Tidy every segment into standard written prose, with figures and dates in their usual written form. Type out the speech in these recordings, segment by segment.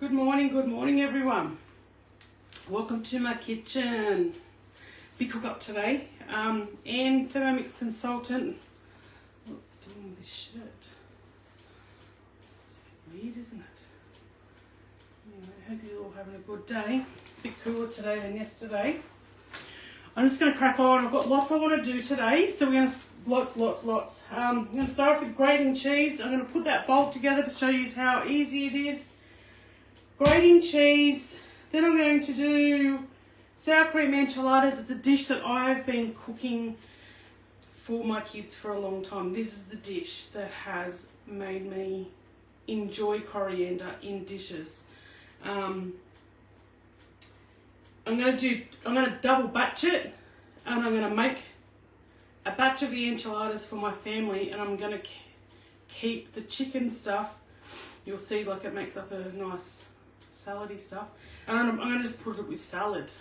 Good morning everyone. Welcome to my kitchen. Big cook up today. And Thermomix consultant. What's doing with this shirt? It's a bit weird, isn't it? Anyway, I hope you're all having a good day. A bit cooler today than yesterday. I'm just going to crack on. I've got lots I want to do today. So we're going to, lots. I'm going to start off with grating cheese. I'm going to put that bowl together to show you how easy it is. Grating cheese. Then I'm going to do sour cream enchiladas. It's a dish that I've been cooking for my kids for a long time. This is the dish that has made me enjoy coriander in dishes. I'm going to double batch it, and I'm going to make a batch of the enchiladas for my family, and I'm going to keep the chicken stuff. You'll see, like, it makes up a nice salady stuff, and I'm going to just put it with salad.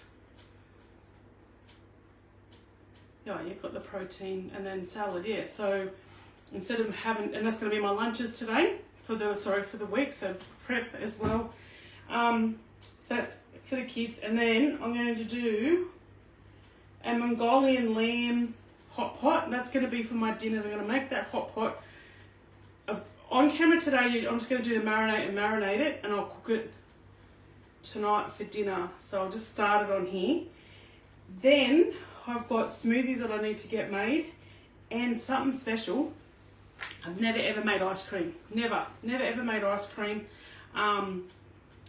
Yeah, you've got the protein and then salad. Yeah, so instead of having, and that's going to be my lunches today for the week. So prep as well. So that's for the kids, and then I'm going to do a Mongolian lamb hot pot. That's going to be for my dinners. I'm going to make that hot pot. On camera today, I'm just going to do the marinate it, and I'll cook it tonight for dinner. So I'll just start it on here. Then I've got smoothies that I need to get made, and something special. I've never ever made ice cream. Never ever made ice cream.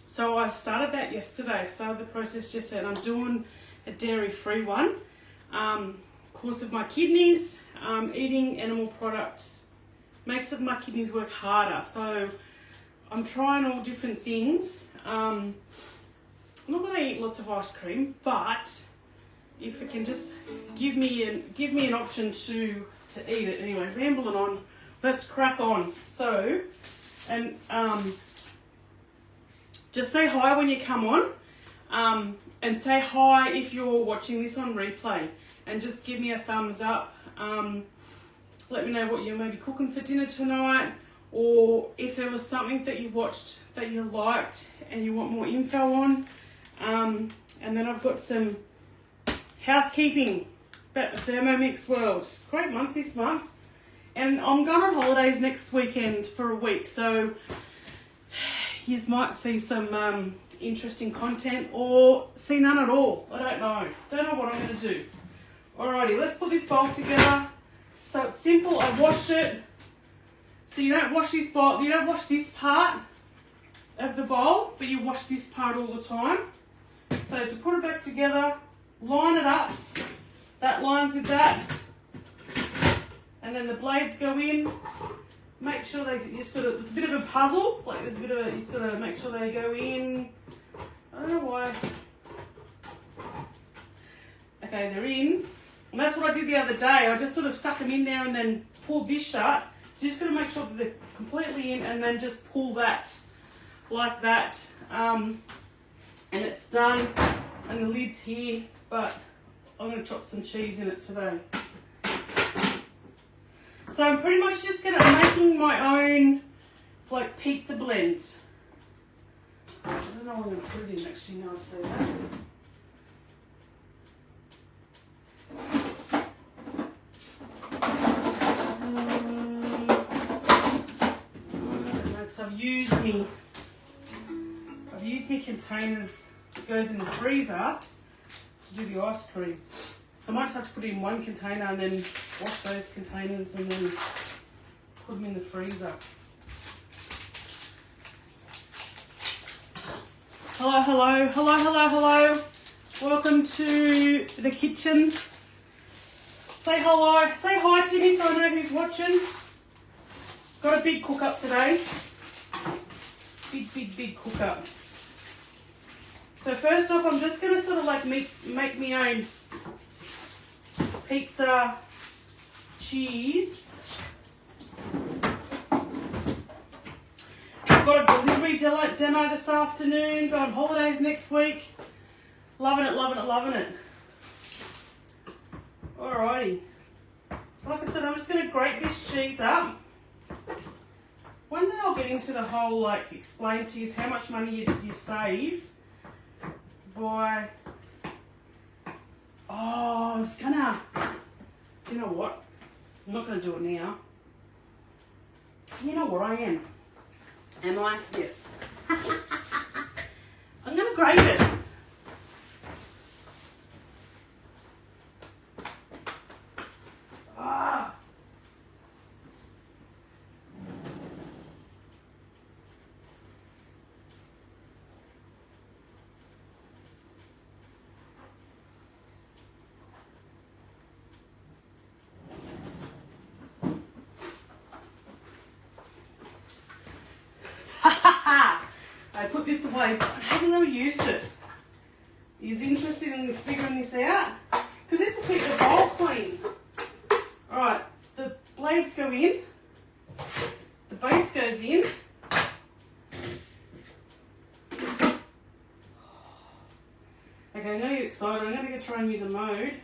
So I started that yesterday. I started the process yesterday, and I'm doing a dairy-free one. Course of my kidneys, eating animal products makes my kidneys work harder. So I'm trying all different things. Not that I eat lots of ice cream, but if it can just give me an option to eat it. Anyway, rambling on. Let's crack on. So, and just say hi when you come on, and say hi if you're watching this on replay, and just give me a thumbs up. Let me know what you're maybe cooking for dinner tonight, or if there was something that you watched that you liked and you want more info on. And then I've got some housekeeping about the Thermomix world. Great month this month. And I'm going on holidays next weekend for a week, so you might see some interesting content, or see none at all. I don't know. Don't know what I'm going to do. Alrighty, let's put this bowl together. So it's simple. I washed it. So you don't wash this bowl. You don't wash this part of the bowl, but you wash this part all the time. So to put it back together, line it up. That lines with that. And then the blades go in. Make sure it's a bit of a puzzle. Like there's a bit of you just got to make sure they go in. I don't know why. Okay, they're in. And that's what I did the other day. I just sort of stuck them in there and then pulled this shut. So you just got to make sure that they're completely in, and then just pull that like that. And it's done. And the lid's here, but I'm going to chop some cheese in it today. So I'm pretty much just making my own like pizza blend. I don't know what I'm going to put it in actually now I say that. So I've used me containers that goes in the freezer to do the ice cream. So I might just have to put it in one container and then wash those containers and then put them in the freezer. Hello. Welcome to the kitchen. Say hello. Say hi to me so I know who's watching. Got a big cook up today. Big cook up. So first off, I'm just going to sort of like make my own pizza cheese. I've got a delivery demo this afternoon. Go on holidays next week. Loving it. Alrighty. So like I said, I'm just going to grate this cheese up. One day I'll I'll get into the whole, like, explain to you how much money you save by... Oh, I was gonna... You know what? I'm not gonna do it now. You know what I am? Am I? Yes. I'm gonna grate it. Ah. I put this away, but I haven't really used it. Is interested in figuring this out? Because this will keep the bowl clean. Alright, the blades go in, the base goes in. Okay, I'm going to get excited. I'm going to try and use a mode.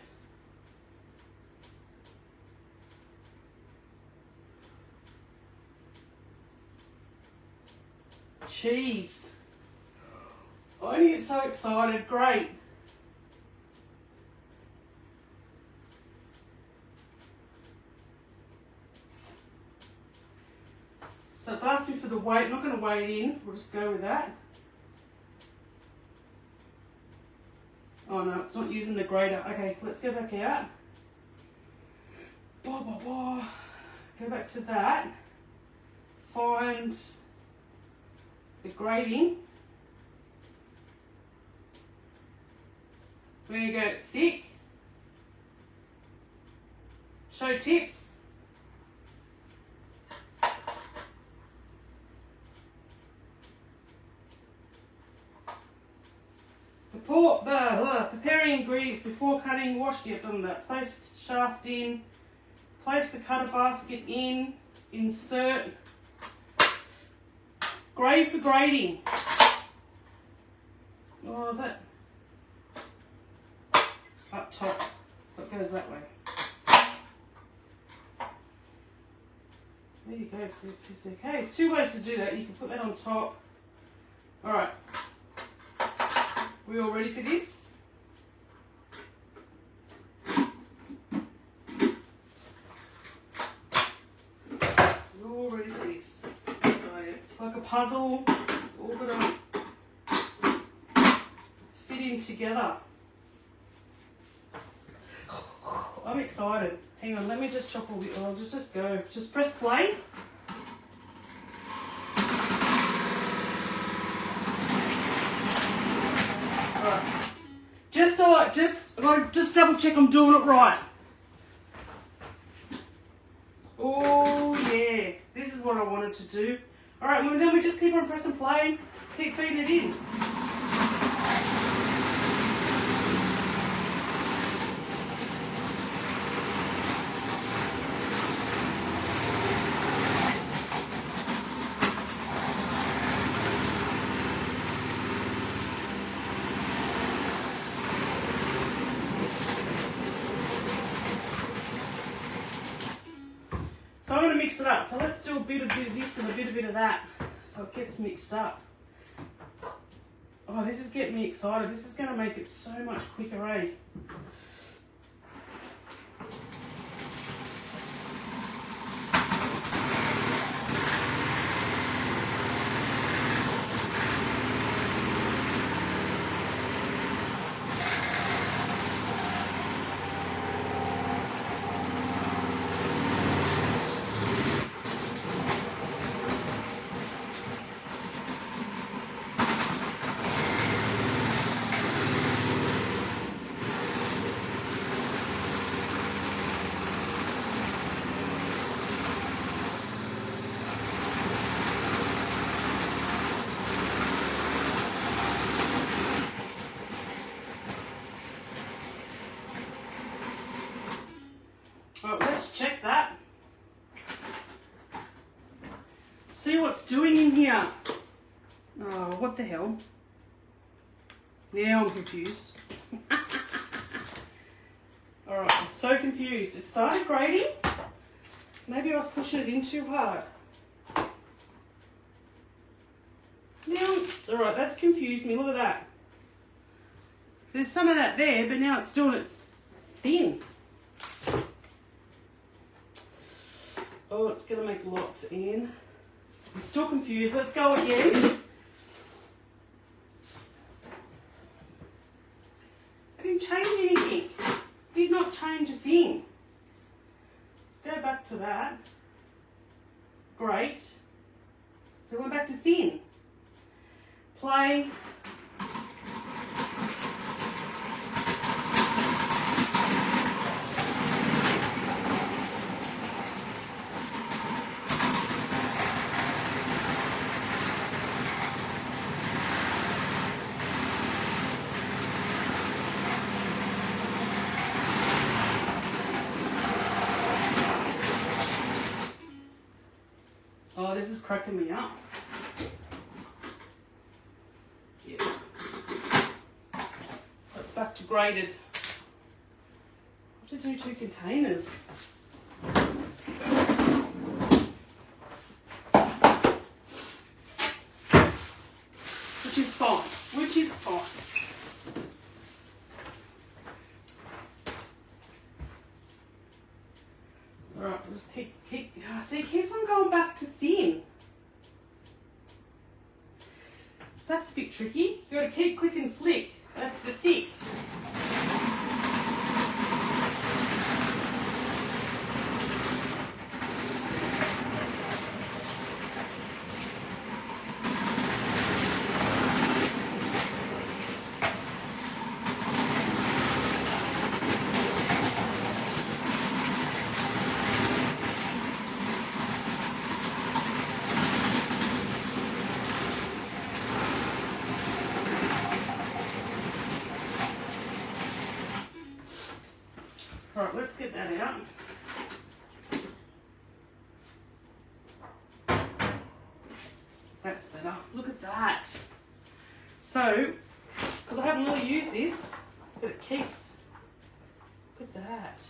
Cheese. I get so excited. Great. So it's asked me for the weight. I'm not going to weigh it in. We'll just go with that. Oh no, it's not using the grater. Okay, let's go back out. Blah, blah, blah. Go back to that. Find the grating. We're going to go thick. Show tips. Preparing ingredients before cutting. Wash. Yep, done that. Place shaft in. Place the cutter basket in. Insert. Grate for grating. Oh, is that up top? So it goes that way. There you go. Okay, it's two ways to do that. You can put that on top. All right. We all ready for this? We're all ready for this. It's like a puzzle. All got to fit in together. I'm excited. Hang on, let me just chop all the oil. Just go. Just press play. Just double check I'm doing it right. Oh yeah, this is what I wanted to do. All right, well, then we just keep on pressing play, keep feeding it in. So I'm going to mix it up. So let's do a bit of this and a bit of that. So it gets mixed up. Oh, this is getting me excited. This is going to make it so much quicker, eh? Right, let's check that. See what's doing in here. Oh, what the hell? Now I'm confused. Alright, I'm so confused. It started grating. Maybe I was pushing it in too hard. Now, all right, that's confused me. Look at that. There's some of that there, but now it's doing it thin. Oh, it's going to make lots in. I'm still confused. Let's go again. I didn't change anything. Did not change a thing. Let's go back to that. Great. So we're back to thin. Play. Oh, this is cracking me up. Yeah. So it's back to grated. I have to do 2 containers. Which is fine. Which is fine. Alright, we'll just keep, see, it keeps on going back to thin. That's a bit tricky. You've got to keep click and flick. That's the thick. Alright, let's get that out. That's better. Look at that. So, because I haven't really used this, but it keeps. Look at that.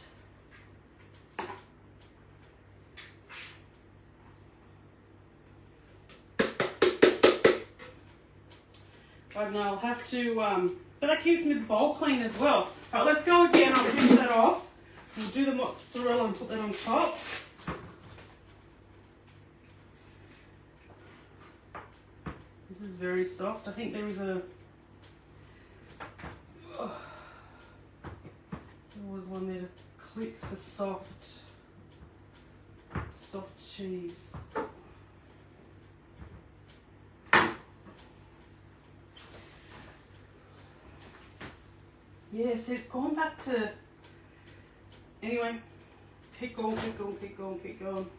I don't know, I'll have to, but that keeps me the bowl clean as well. Alright, let's go again. I'll finish that off. We'll do the mozzarella and put that on top. This is very soft. I think there is a... Oh, there was one there to click for soft cheese. Yeah, see, it's gone back to... Anyway, keep going, keep going, keep going, keep going.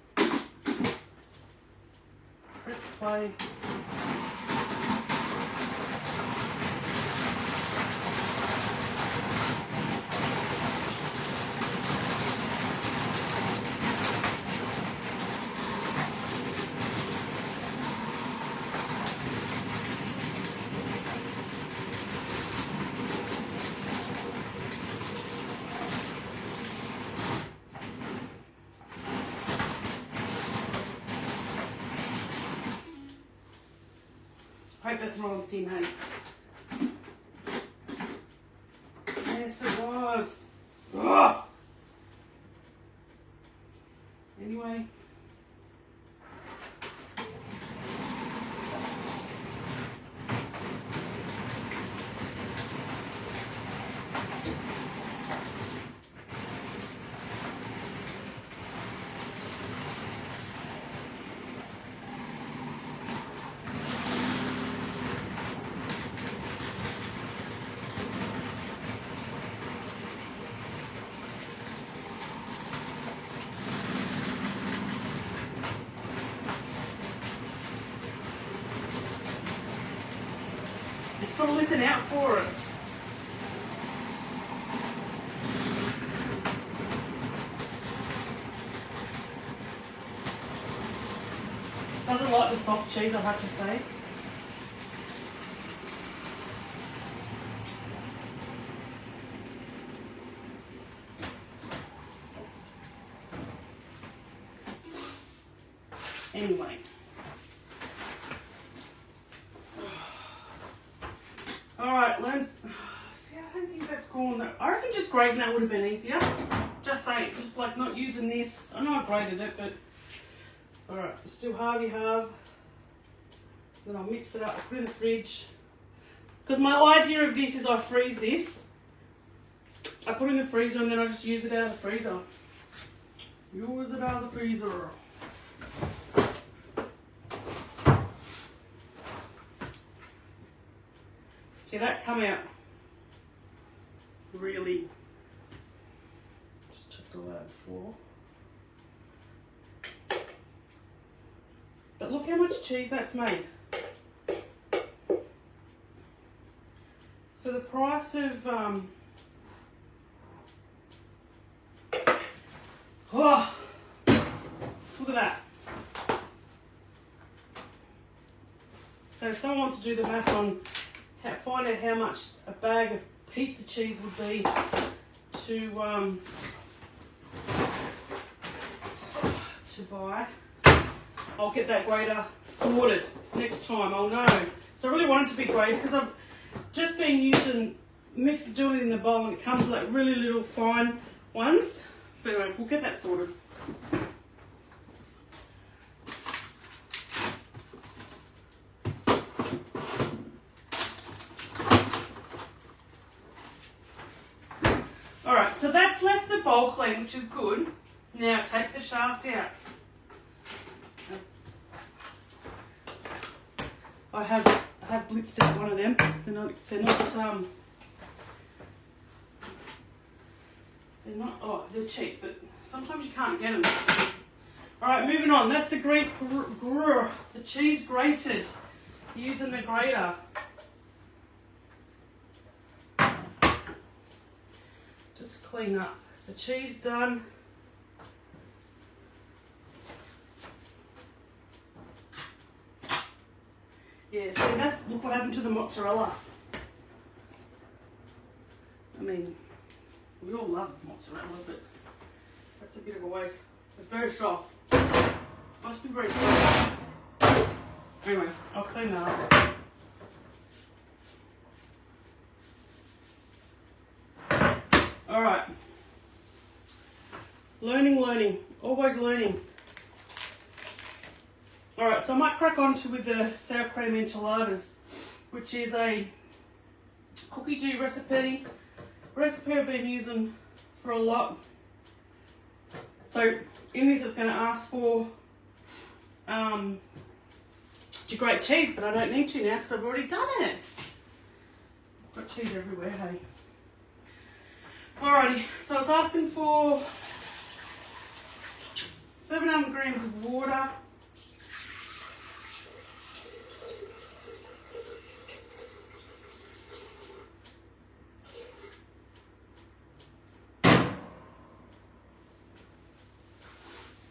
Press play. I hope that's not on thin, hey? Yes, it was. Ugh. Anyway. Just got to listen out for it. Doesn't like the soft cheese, I have to say. Anyway. learns. See, I don't think that's gone. I reckon just grating that would have been easier. Just like not using this. I know I grated it, but alright, still halvey halve. Then I'll mix it up, I'll put it in the fridge. Because my idea of this is I freeze this. I put it in the freezer and then I just use it out of the freezer. Use it out of the freezer. See that come out really. Just checked all that before. But look how much cheese that's made. For the price of oh, look at that. So if someone wants to do the maths on find out how much a bag of pizza cheese would be to buy, I'll get that grater sorted next time. I'll know. So I really want it to be grated because I've just been doing it in the bowl and it comes like really little fine ones. But anyway, we'll get that sorted. Alright, so that's left the bowl clean, which is good. Now take the shaft out. I have blitzed out one of them. They're not they're cheap, but sometimes you can't get them. Alright, moving on. That's the the cheese grated using the grater. Just clean up. So cheese done. Yeah, see look what happened to the mozzarella. I mean, we all love mozzarella, but that's a bit of a waste. It's very soft. Must be very soft. Anyway, I'll clean that up. Alright. Learning. Always learning. Alright, so I might crack on with the sour cream enchiladas, which is a cookie dough recipe I've been using for a lot. So in this it's going to ask for to grate cheese, but I don't need to now because I've already done it. I've got cheese everywhere, hey. Alrighty, so it's asking for 700 grams of water.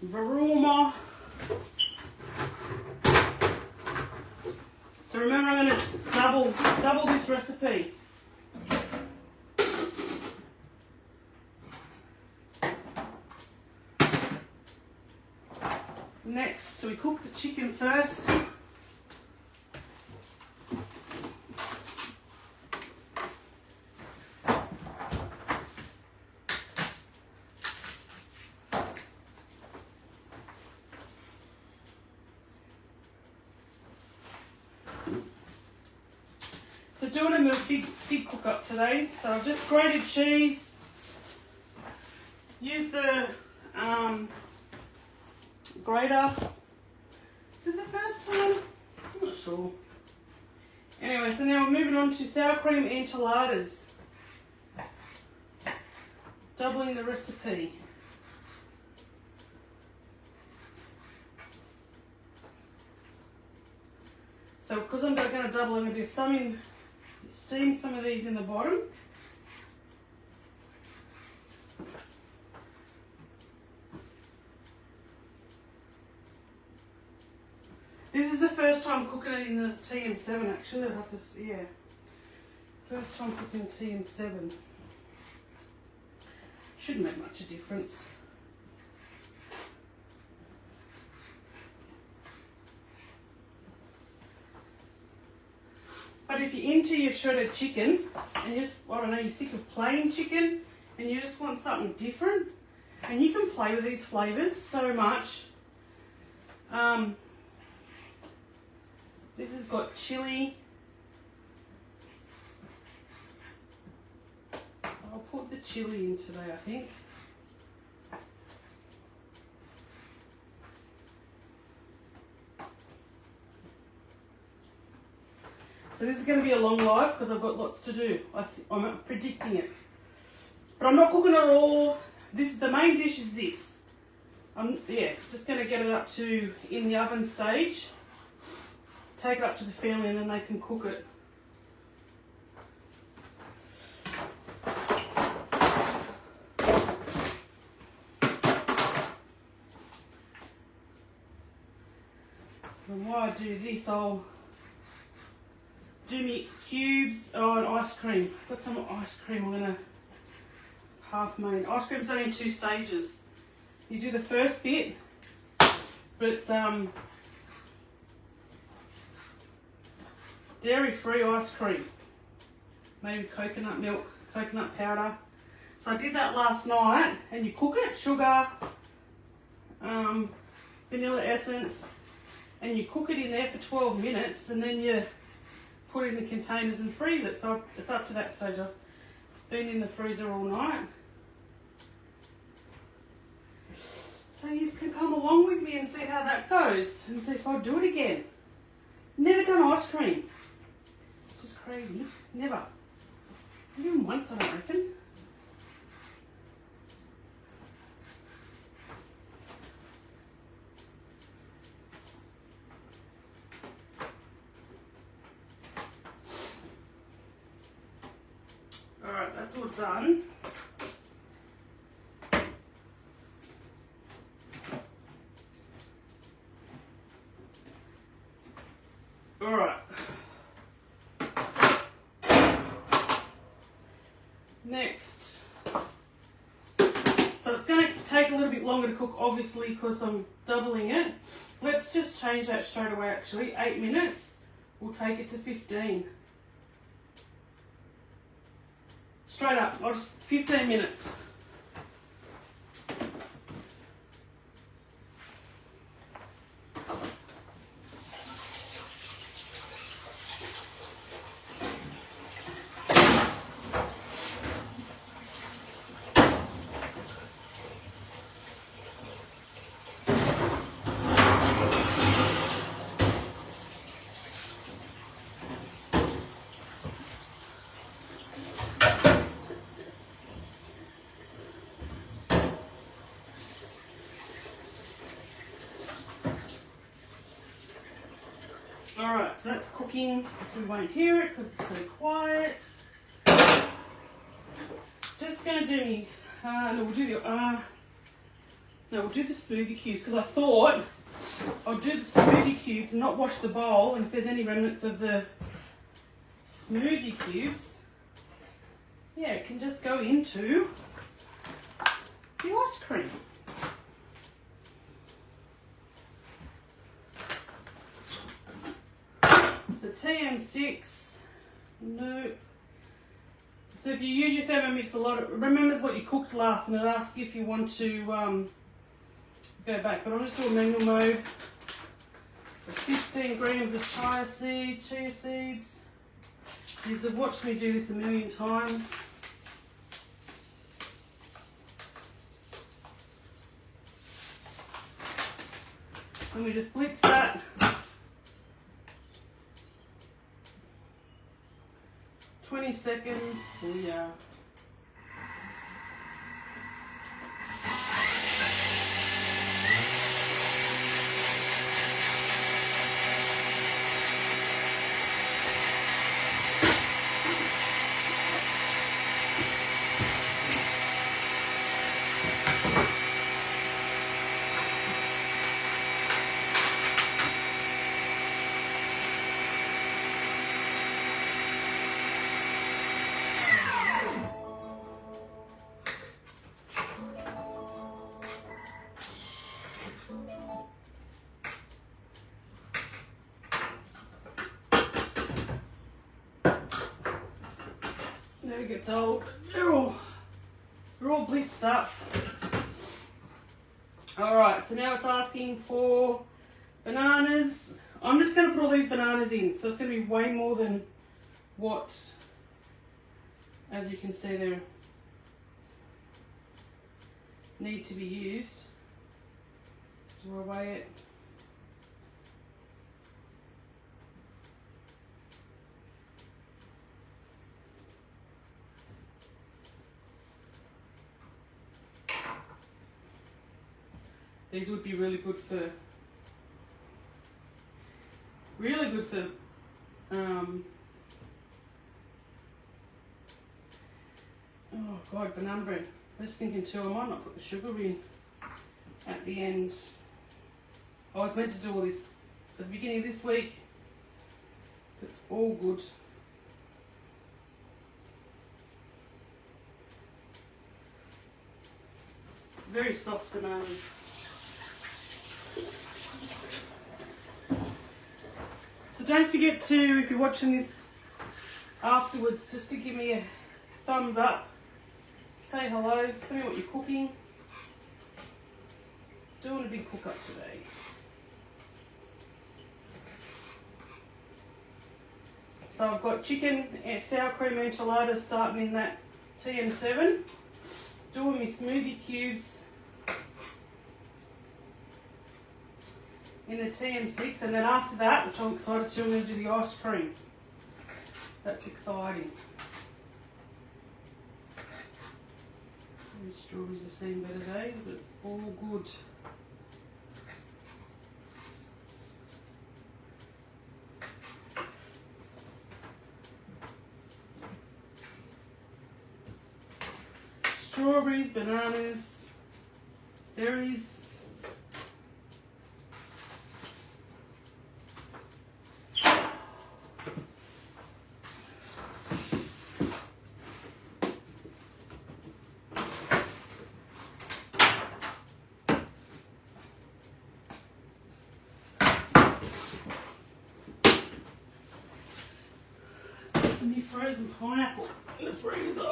Varoma. So remember, I'm going to double this recipe. Next, so we cook the chicken first. So doing a big cook up today. So I've just grated cheese, used the grater. Is it the first time? I'm not sure. Anyway, so now we're moving on to sour cream enchiladas. Doubling the recipe. So because I'm going to double, I'm going to do steam some of these in the bottom. This is the first time cooking it in the TM7 actually. I'll have to, yeah. First time cooking TM7. Shouldn't make much of a difference. But if you're into your shredded chicken and you just, I don't know, you're sick of plain chicken and you just want something different, and you can play with these flavours so much. This has got chili. I'll put the chili in today, I think. So this is going to be a long life because I've got lots to do. I'm predicting it. But I'm not cooking it all. The main dish is this. I'm just going to get it up to in the oven stage. Take it up to the family and then they can cook it. And while I do this, I'll do me cubes and ice cream. Got some ice cream I'm gonna half make. Ice cream's done in 2 stages. You do the first bit, but it's dairy-free ice cream. Maybe coconut milk, coconut powder. So I did that last night, and you cook it, sugar, vanilla essence, and you cook it in there for 12 minutes, and then you put it in the containers and freeze it. So it's up to that stage. It's been in the freezer all night. So you can come along with me and see how that goes and see if I'll do it again. Never done ice cream. It's just crazy. Never. Not even once, I don't reckon. Alright, that's all done. Alright. Next. So it's going to take a little bit longer to cook, obviously, because I'm doubling it. Let's just change that straight away, actually. 8 minutes. We'll take it to 15. Straight up, I'll just 15 minutes. Alright, so that's cooking. We won't hear it because it's so quiet. Just going to do me, we'll do the smoothie cubes because I thought I'll do the smoothie cubes and not wash the bowl, and if there's any remnants of the smoothie cubes, yeah, it can just go into the ice cream. So TM6, nope. So if you use your Thermomix a lot, it remembers what you cooked last and it asks if you want to go back. But I'll just do a manual mode. So 15 grams of chia seeds. You've watched me do this a million times. And we just blitz that. 20 seconds, yeah. never gets old. They're all blitzed up. Alright, so now it's asking for bananas. I'm just going to put all these bananas in, so it's going to be way more than what, as you can see there, need to be used. Do I weigh it? These would be really good for oh god, banana bread. I was thinking too, I might not put the sugar in at the end. I was meant to do all this at the beginning of this week. It's all good. Very soft bananas. So don't forget to, if you're watching this afterwards, just to give me a thumbs up. Say hello, tell me what you're cooking. Doing a big cook up today. So I've got chicken and sour cream enchiladas starting in that TM7. Doing my smoothie cubes in the TM6, and then after that, which I'm excited to, I'm going to do the ice cream. That's exciting. These strawberries have seen better days, but it's all good. Strawberries, bananas, berries. And the frozen pineapple in the freezer.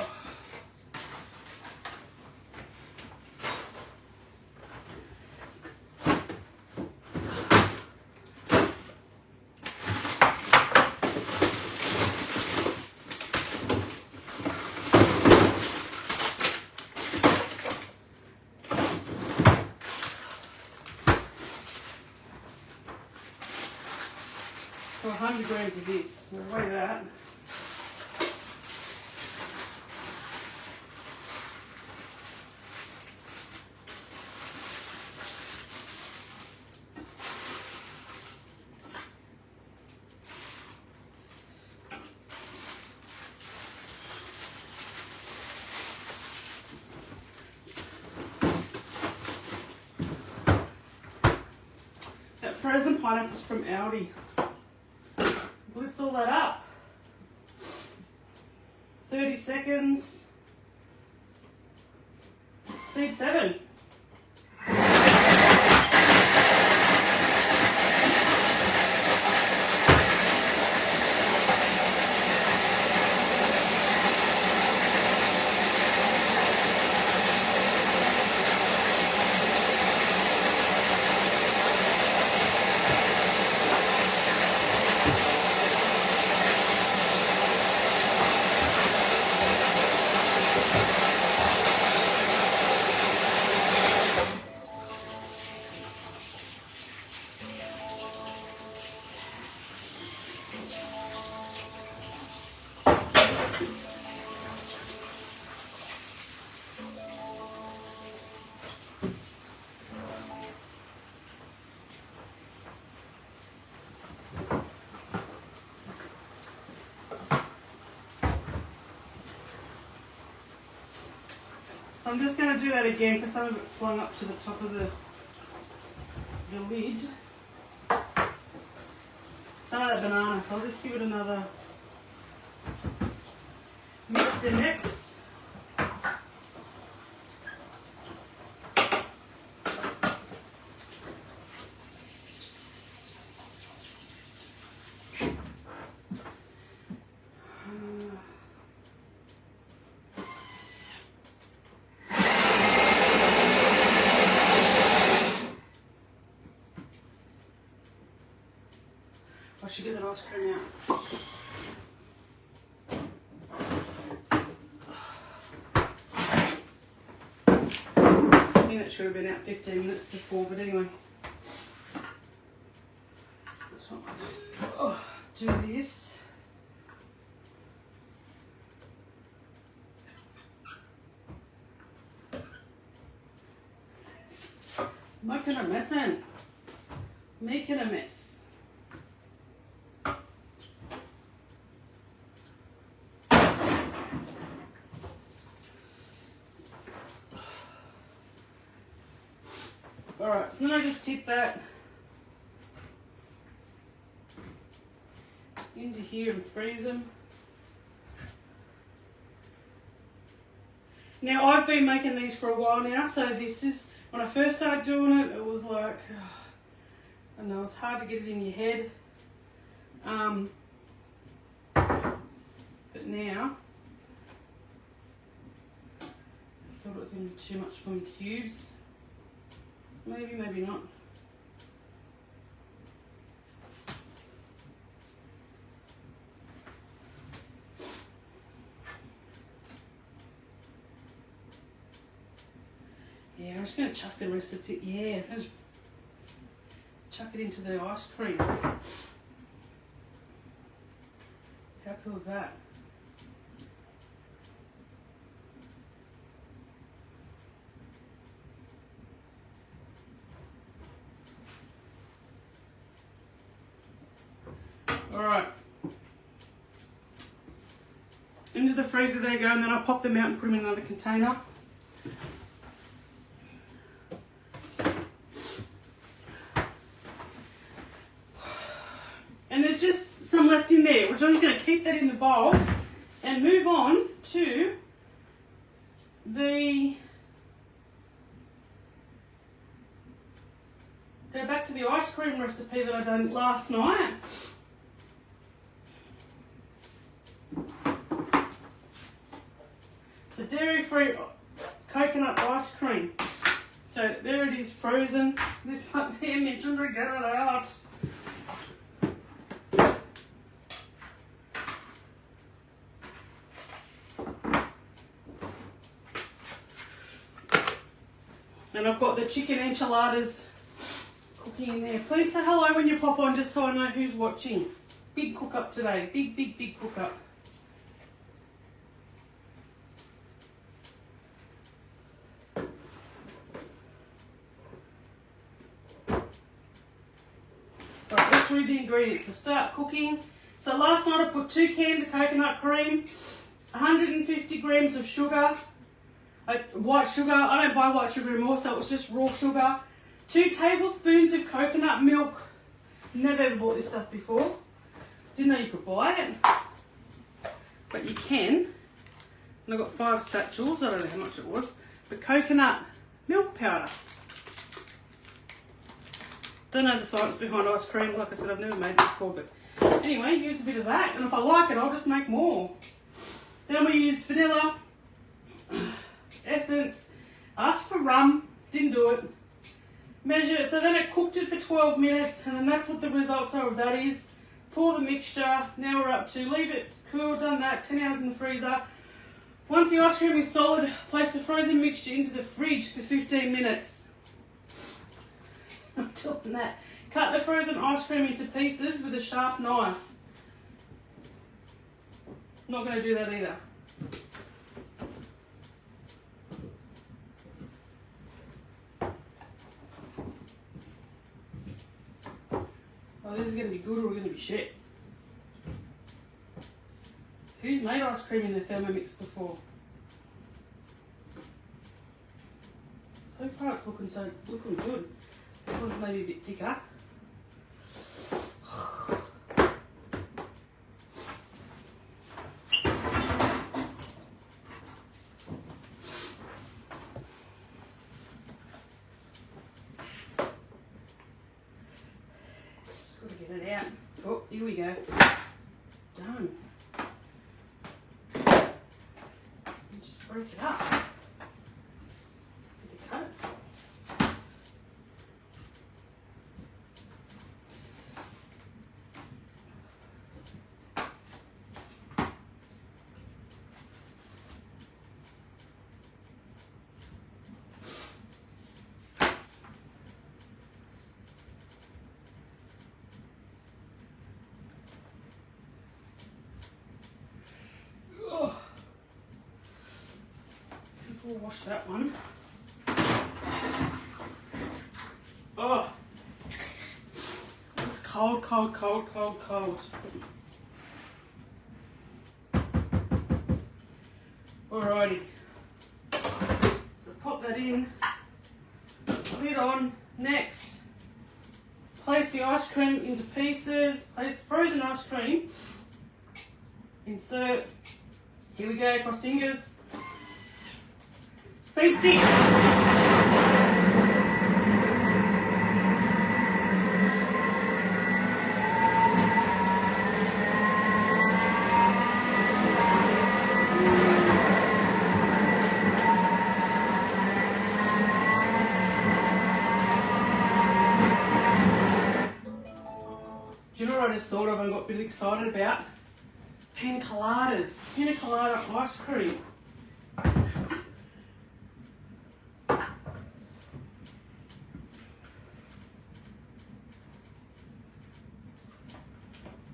For 100 grams of this, we'll weigh that. That frozen pineapple's from Aldi. Blitz all that up. 30 seconds. Speed 7. So I'm just going to do that again because some of it flung up to the top of the lid. Some of that banana, so I'll just give it another mix and mix. I should get that ice cream out. I think that should have been out 15 minutes before, but anyway. That's what I do. Do this. Making a mess then. Making a mess. Alright, so then I just tip that into here and freeze them. Now I've been making these for a while now, so this is, when I first started doing it, it was like, I know it's hard to get it in your head. But now, I thought it was going to be too much for my cubes. Maybe, maybe not. Yeah, I'm just going to chuck the rest of it. Yeah, just chuck it into the ice cream. How cool is that? Alright. Into the freezer they go, and then I'll pop them out and put them in another container. And there's just some left in there, which I'm just going to keep that in the bowl and move on to go back to the ice cream recipe that I done last night. So dairy-free coconut ice cream. So there it is, frozen. This one here, my children get it out. And I've got the chicken enchiladas cooking in there. Please say hello when you pop on, just so I know who's watching. Big cook up today. Big, big, big cook up. Right, let's read the ingredients to start cooking. So last night I put 2 cans of coconut cream, 150 grams of sugar, white sugar. I don't buy white sugar anymore, so it was just raw sugar. 2 tablespoons of coconut milk. Never ever bought this stuff before. Didn't know you could buy it, but you can. And I got 5 satchels. I don't know how much it was, but coconut milk powder. Don't know the science behind ice cream. Like I said, I've never made it before, but anyway, use a bit of that, and if I like it, I'll just make more. Then we used vanilla essence. Asked for rum, didn't do it. Measure it, so then it cooked it for 12 minutes, and then that's what the results are of that is. Pour the mixture, now we're up to leave it cool, done that, 10 hours in the freezer. Once the ice cream is solid, place the frozen mixture into the fridge for 15 minutes. I'm doing that. Cut the frozen ice cream into pieces with a sharp knife. Not going to do that either. Oh, this is going to be good or we're going to be shit. Who's made ice cream in the Thermomix before? So far it's looking good. This one's maybe a bit thicker. Just got to get it out. Oh, here we go. Done. Just break it up. Cut it. wash that one. Oh, it's cold, cold, cold, cold, cold. Alrighty, so pop that in, lid on. Next, place the ice cream into pieces, place frozen ice cream, insert, here we go, cross fingers, speed 6. Do you know what I just thought of and got really excited about? Pina coladas. Pina colada ice cream.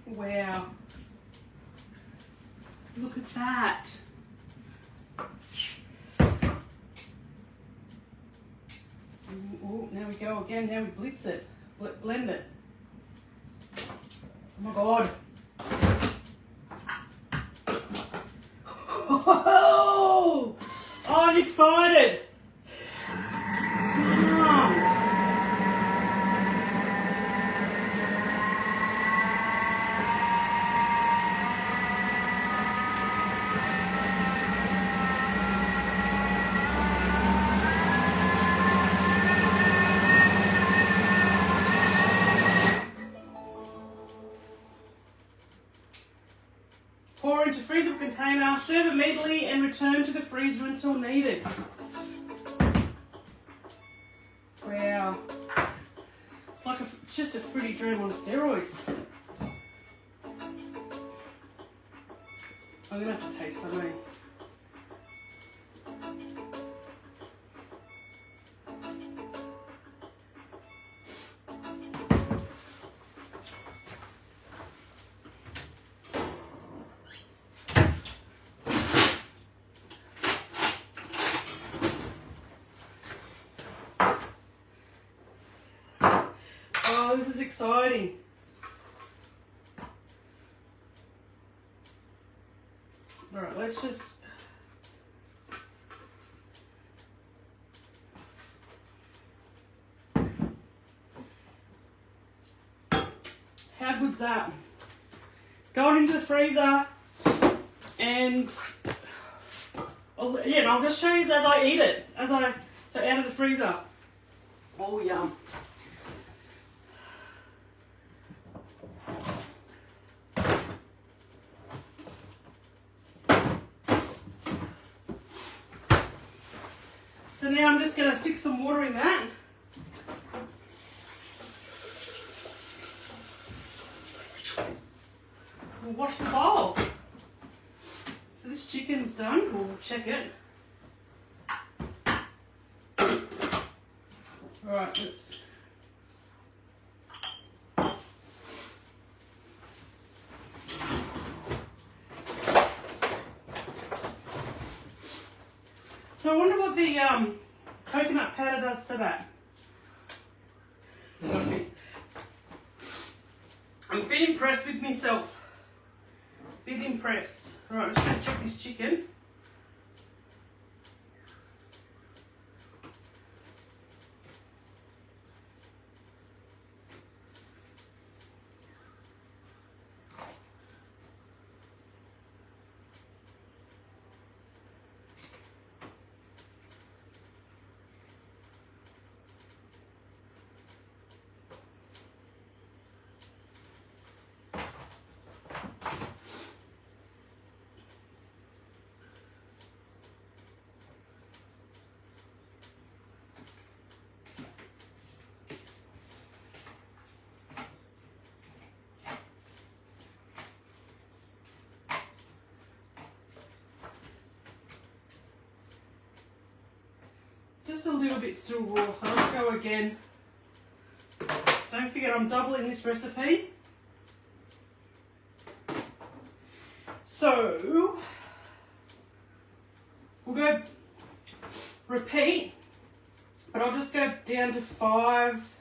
Wow. Look at that. Oh, now we go again. Now we blitz it. Blend it. Oh my God. Oh, I'm excited. Pour into freezer container, serve immediately and return to the freezer until needed. Wow. It's like it's just a fruity dream on steroids. I'm gonna have to taste some, eh? Oh, this is exciting. All right, let's just... How good's that? Go into the freezer and... I'll just show you as I eat it. So out of the freezer. Oh, yum. So now I'm just going to stick some water in that. We'll wash the bowl. So this chicken's done. We'll check it. Alright, let's... So I wonder what the coconut powder does to that. Sorry. I'm a bit impressed with myself. Bit impressed. Alright, I'm just going to check this chicken. Just a little bit still raw, so let's go again. Don't forget I'm doubling this recipe. So, we'll go repeat, but I'll just go down to 5.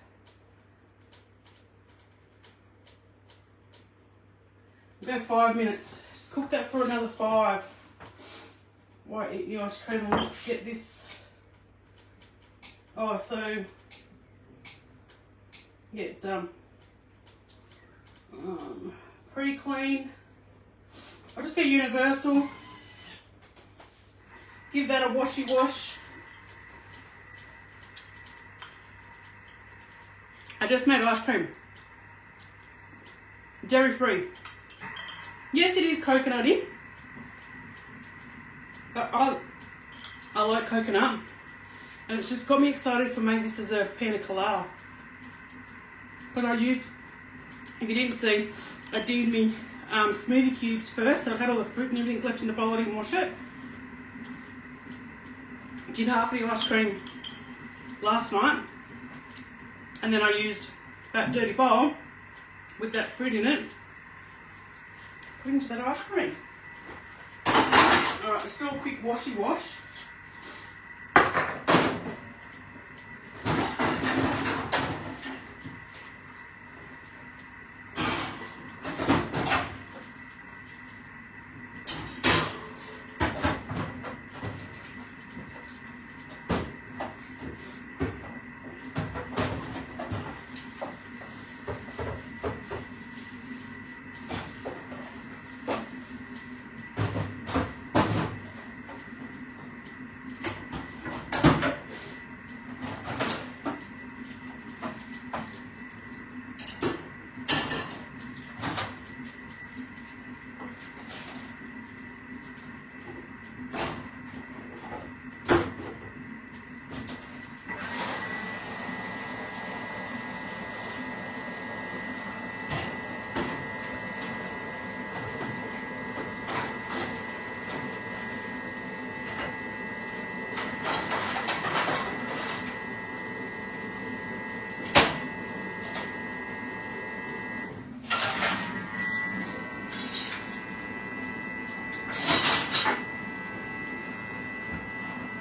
We'll go 5 minutes. Just cook that for another 5. While I eat the ice cream, and let's get this. Oh, so get pre-clean. I'll just go universal. Give that a washy wash. I just made ice cream. Dairy free. Yes, it is coconutty. But I like coconut. And it's just got me excited for making this as a pina colada. But I used, if you didn't see, I did me smoothie cubes first. So I had all the fruit and everything left in the bowl. I didn't wash it. Did half of the ice cream last night. And then I used that dirty bowl with that fruit in it. Put into that ice cream. Alright, let's do a quick washy wash.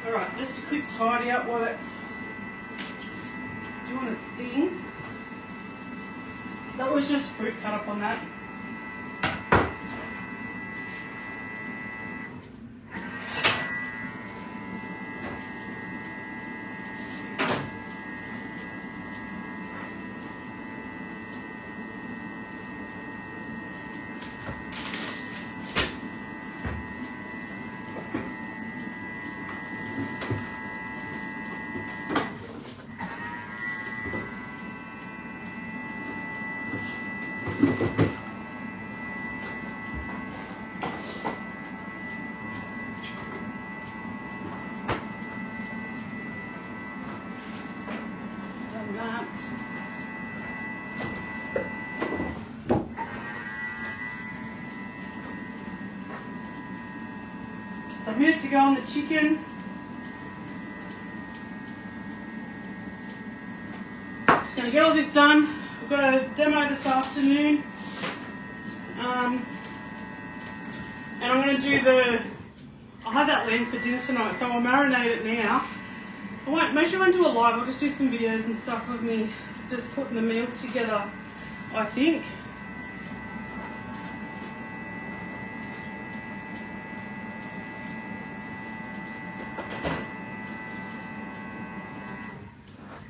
Alright, just a quick tidy up while that's doing its thing. That was just fruit cut up on that. So a minute to go on the chicken. Just going to get all this done. We've got a demo this afternoon. And I'm going to do I'll have that lamb for dinner tonight, so I'll marinate it now. Maybe I won't do a live, I'll just do some videos and stuff of me just putting the meal together, I think.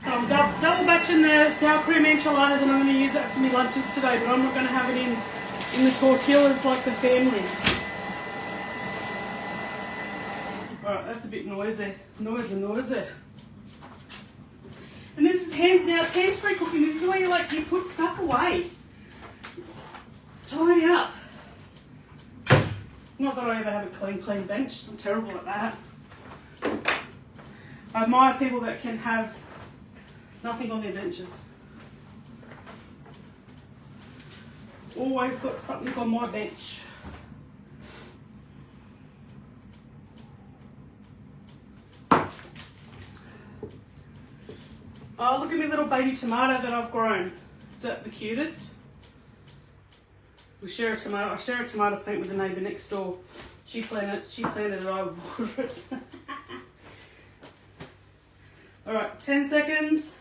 So I'm double batching the sour cream enchiladas, and I'm going to use that for my lunches today, but I'm not going to have it in the tortillas like the family. Alright, that's a bit noisy. Noisy. And this is hands-free cooking. This is where you put stuff away. Tidy up. Not that I ever have a clean bench. I'm terrible at that. I admire people that can have nothing on their benches. Always got something on my bench. Oh, look at my little baby tomato that I've grown. Is that the cutest? I share a tomato plant with the neighbour next door. She planted it, I watered it. Alright, 10 seconds.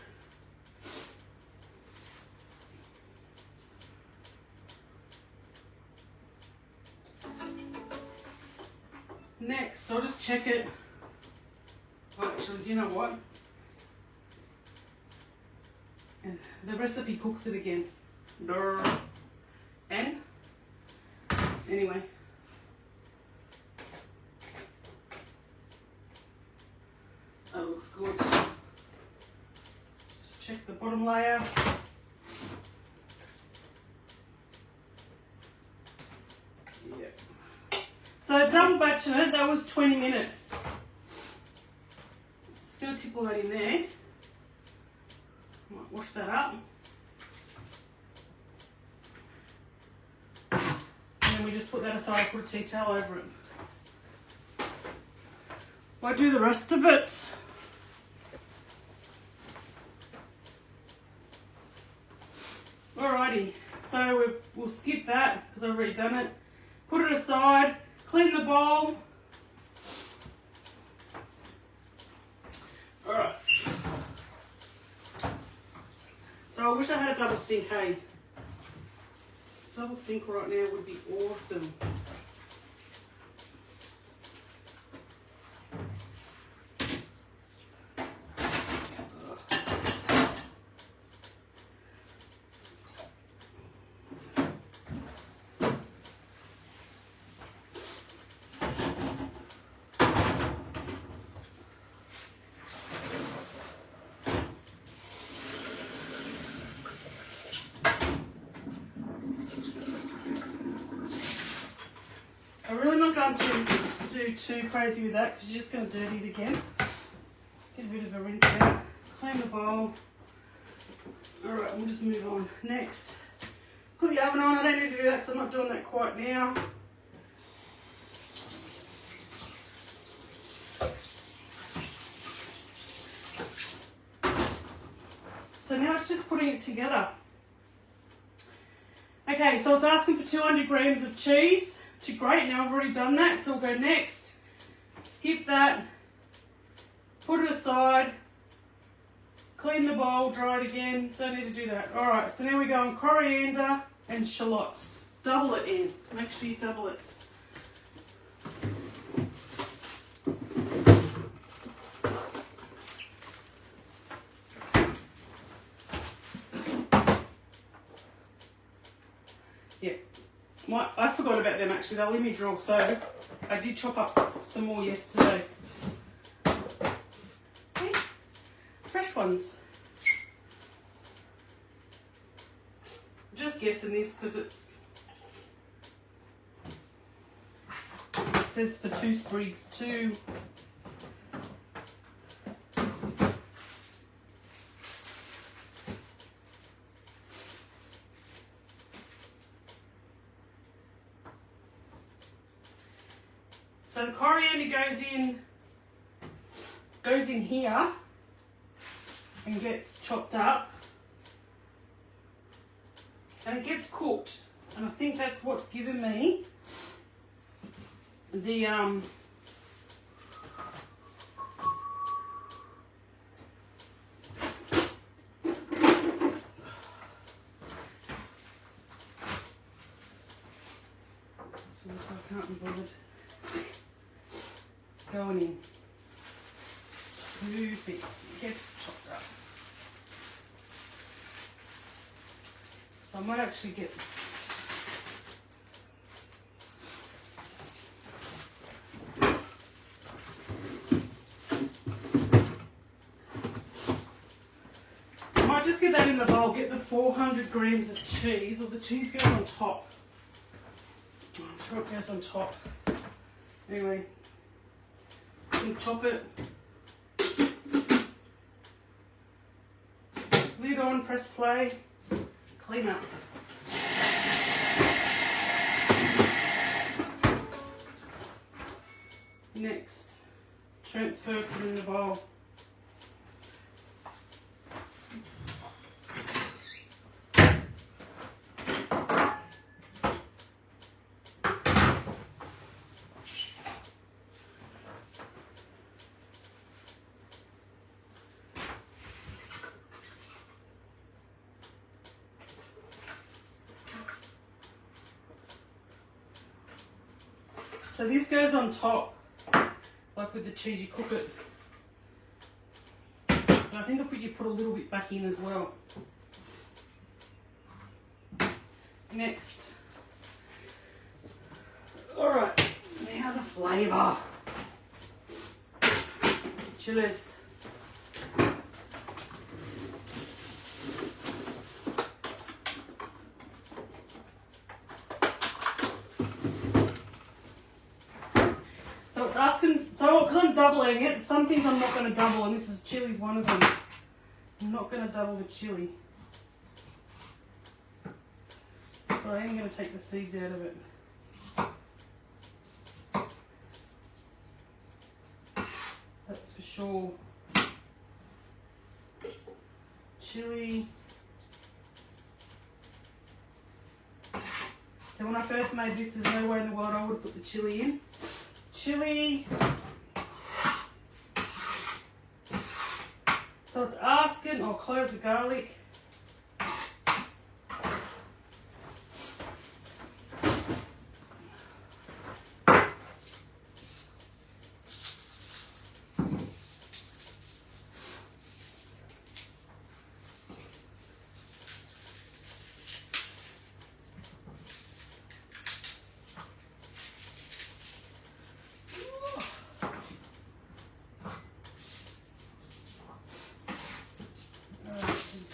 Next, I'll just check it. Oh, actually, you know what? The recipe cooks it again. And anyway. That looks good. Just check the bottom layer. So double batching it, that was 20 minutes. Just going to tip all that in there. Might wash that up. And then we just put that aside, put a tea towel over it. I'll do the rest of it. Alrighty, so we'll skip that because I've already done it. Put it aside. Clean the bowl. Alright. So I wish I had a double sink, hey? Double sink right now would be awesome. I'm really not going to do too crazy with that because you're just going to dirty it again. Just get a bit of a rinse out. Clean the bowl. Alright, we'll just move on. Next, put the oven on. I don't need to do that because I'm not doing that quite now. So now it's just putting it together. Okay, so it's asking for 200 grams of cheese to grate. Now I've already done that, so we'll go next. Skip that, put it aside, clean the bowl, dry it again. Don't need to do that. Alright, so now we go on coriander and shallots. Double it in. Make sure you double it. Yeah. I forgot about them actually, they'll leave me draw, so I did chop up some more yesterday. Okay. Fresh ones. Just guessing this because it says for 2 sprigs, 2. So the coriander goes in here and gets chopped up and it gets cooked, and I think that's what's given me the so I can't be bothered going in too thick. It gets chopped up. So I might actually get just get that in the bowl, get the 400 grams of cheese, or the cheese goes on top. I'm sure it goes on top. Anyway, I'm chop it. Lid on, press play, clean up. Next, transfer, put in the bowl. So this goes on top, like with the cheese you cook it. And I think you put a little bit back in as well. Next. Alright, now the flavour. Chilies. So it's asking, so because I'm doubling it, some things I'm not going to double, and this is chili's one of them. I'm not going to double the chili. But I am going to take the seeds out of it. That's for sure. Chili. So when I first made this, there's no way in the world I would have put the chili in. Chili. So it's asking, I'll close the garlic.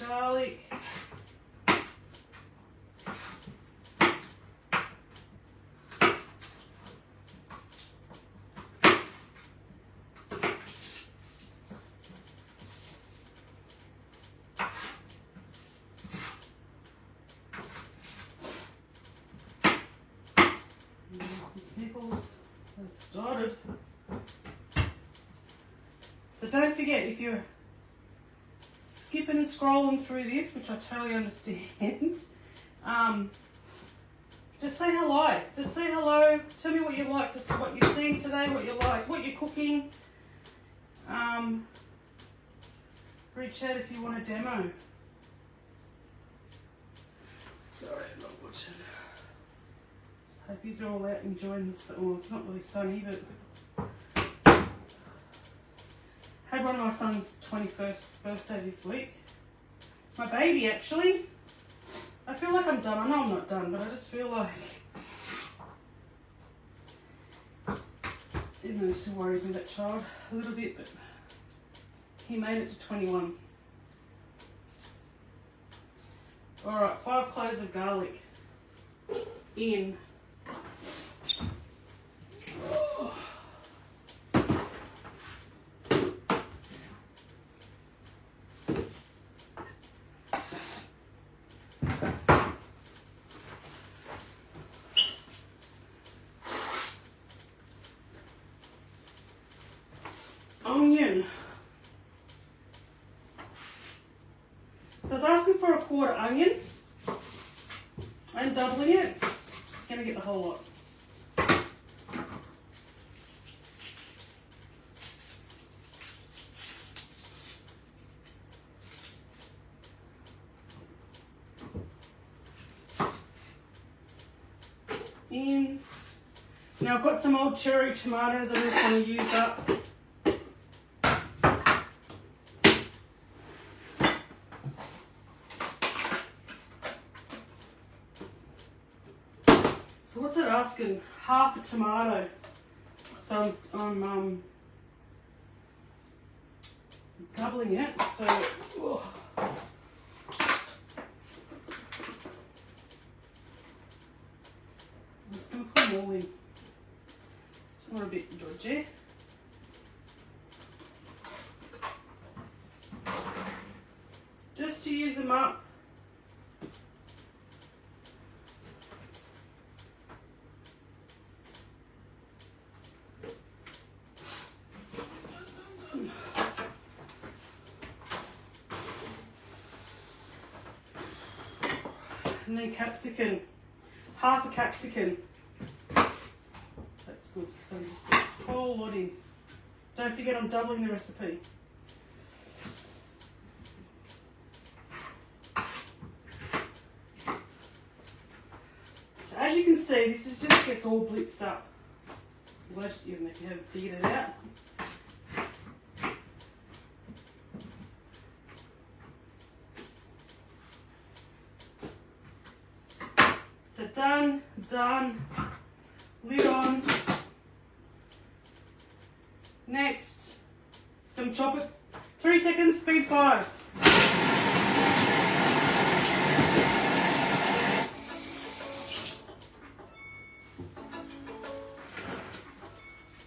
Garlic. Some sniffles have started. So don't forget, if you're skipping and scrolling through this, which I totally understand, just say hello. Just say hello. Tell me what you like, just what you've seen today, what you like, what you're cooking. Reach out if you want a demo. Sorry, I'm not watching. Hope you're all out enjoying this. Well, it's not really sunny, but had one of my son's 21st birthday this week. My baby, actually. I feel like I'm done. I know I'm not done, but I just feel like, even though it still worries me, that child, a little bit, but he made it to 21. Alright, 5 cloves of garlic in. Oh. Onion. So it's asking for a quarter onion. I'm doubling it. It's going to get the whole lot. In. Now I've got some old cherry tomatoes I'm just going to use up. So what's it asking? Half a tomato. So I'm doubling it. So I'm just going to put them all in. It's not a bit dodgy. Just to use them up. And then capsicum, half a capsicum. That's good. So just put a whole lot in. Don't forget I'm doubling the recipe. So as you can see, this is just gets all blitzed up. Even if you haven't figured it out. So done, lid on. Next, it's going to chop it 3 seconds, speed 5.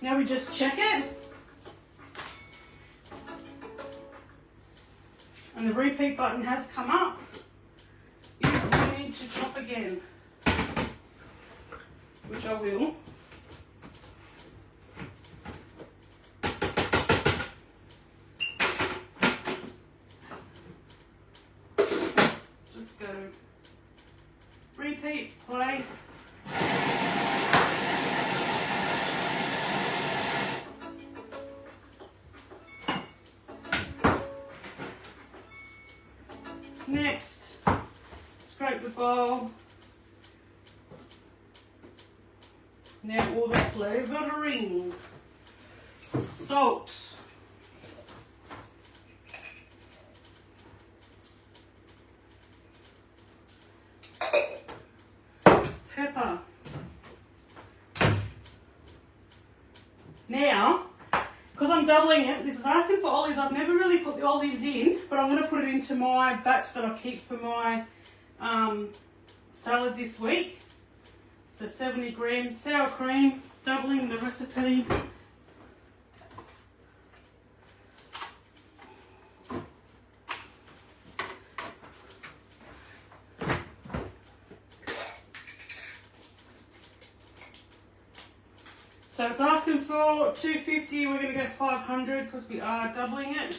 Now we just check it. And the repeat button has come up if we need to chop again, which I will. Just go repeat, play. Next, scrape the bowl. Now all the flavouring. Salt. Pepper. Now, because I'm doubling it, this is asking for olives. I've never really put the olives in, but I'm going to put it into my batch that I keep for my salad this week. So 70 grams sour cream, doubling the recipe. So it's asking for 250, we're going to go 500 because we are doubling it.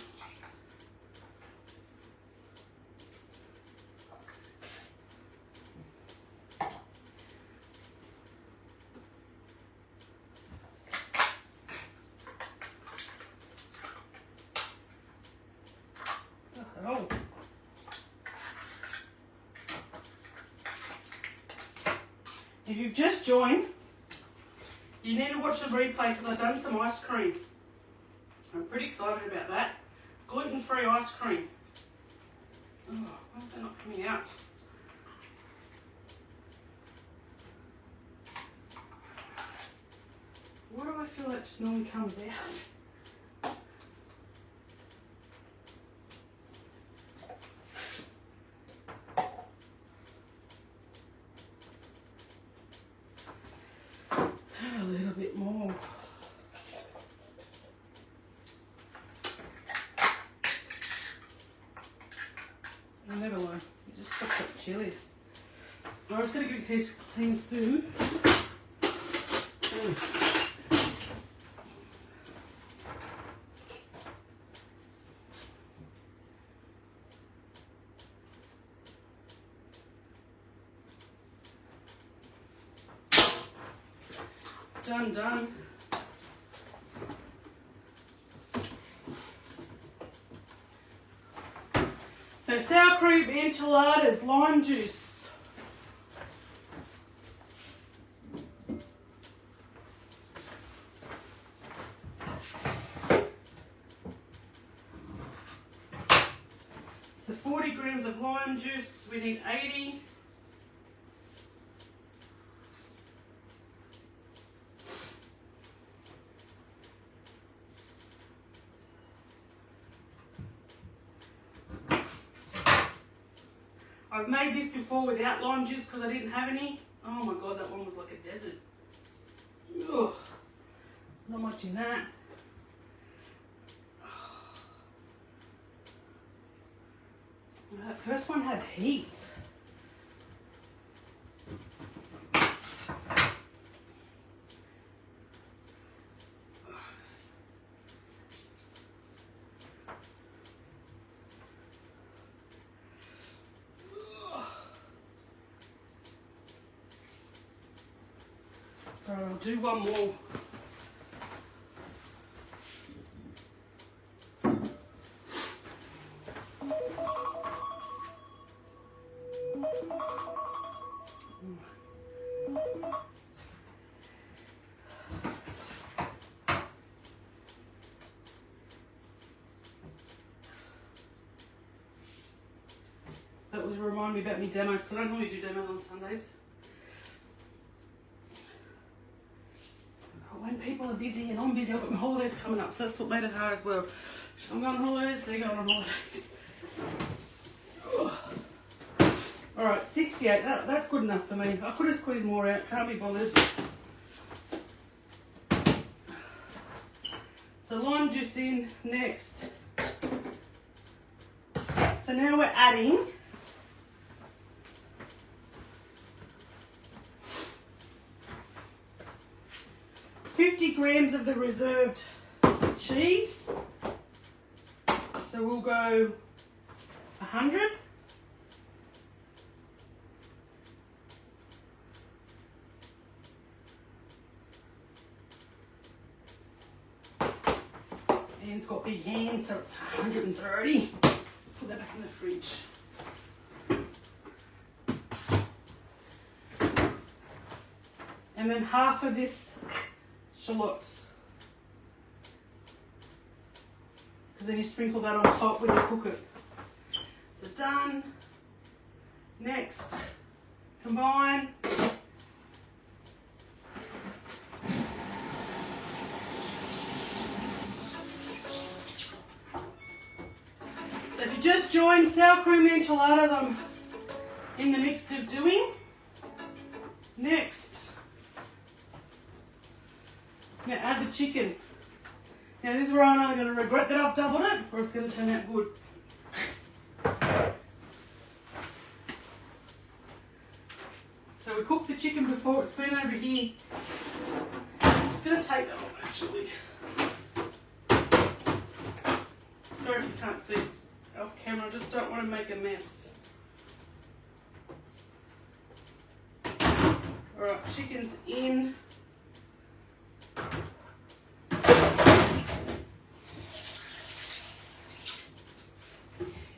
Oh. If you've just joined, you need to watch the replay because I've done some ice cream. I'm pretty excited about that. Gluten-free ice cream. Oh, why is that not coming out? Why do I feel that just normally comes out? A little bit more. Never mind, you just chopped up chilies. I'm just going to give you a clean spoon. Done. So sour cream, enchiladas, lime juice. So 40 grams of lime juice, we need 80. I've made this before without lime juice because I didn't have any. Oh my god, that one was like a desert. Ugh, not much in that. That first one had heaps. I'll do one more. remind me about my demo because I don't normally do demos on Sundays. When people are busy and I'm busy, I've got my holidays coming up, so that's what made it hard as well. I'm going on holidays, they're going on holidays. Alright, 68, that's good enough for me. I could have squeezed more out, can't be bothered. So lime juice in next. So now we're adding 50 grams of the reserved cheese. So we'll go 100. And it's got big hands, so it's 130. Put that back in the fridge. And then half of this shallots. Because then you sprinkle that on top when you cook it. So done. Next, combine. So if you just joined sour cream enchiladas, I'm in the midst of doing. Next, I'm going to add the chicken. Now this is where I'm either going to regret that I've doubled it or it's going to turn out good. So we cooked the chicken before, it's been over here. It's going to take that off actually. Sorry if you can't see, it's off camera, I just don't want to make a mess. Alright, chicken's in.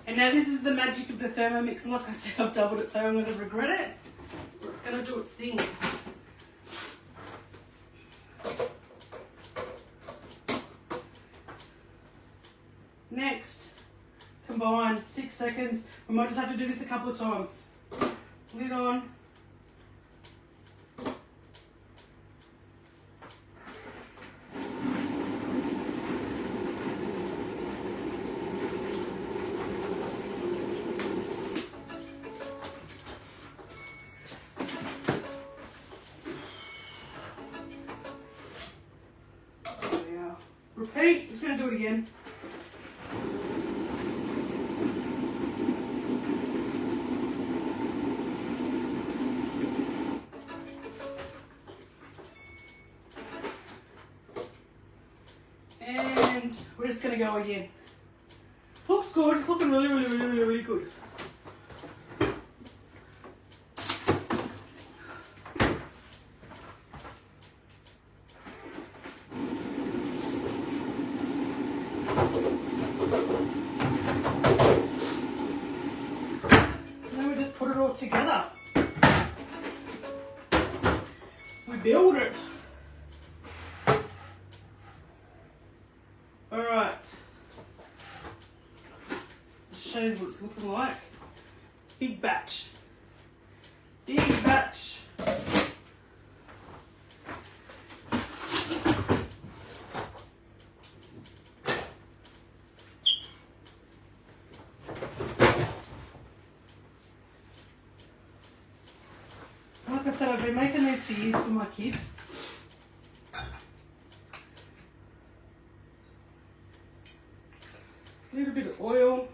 And now this is the magic of the Thermomix, and like I said, I've doubled it, so I'm going to regret it, or it's going to do its thing. Next, combine, 6 seconds. We might just have to do this a couple of times. Lid on. Repeat, I'm just going to do it again. And we're just going to go again. Looks good, it's looking really good. Together. We build it. Alright. Show you what it's looking like. Big batch. Big batch. Like I said, I've been making these for years for my kids. A little bit of oil.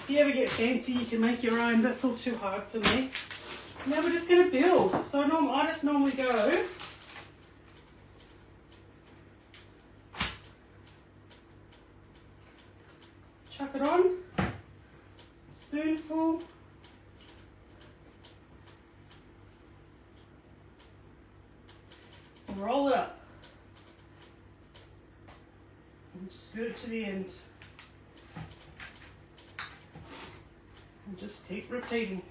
If you ever get fancy, you can make your own. That's all too hard for me. Now we're just going to build. So I just normally go chuck it on, spoonful, and roll it up, and scoot it to the end. just keep repeating.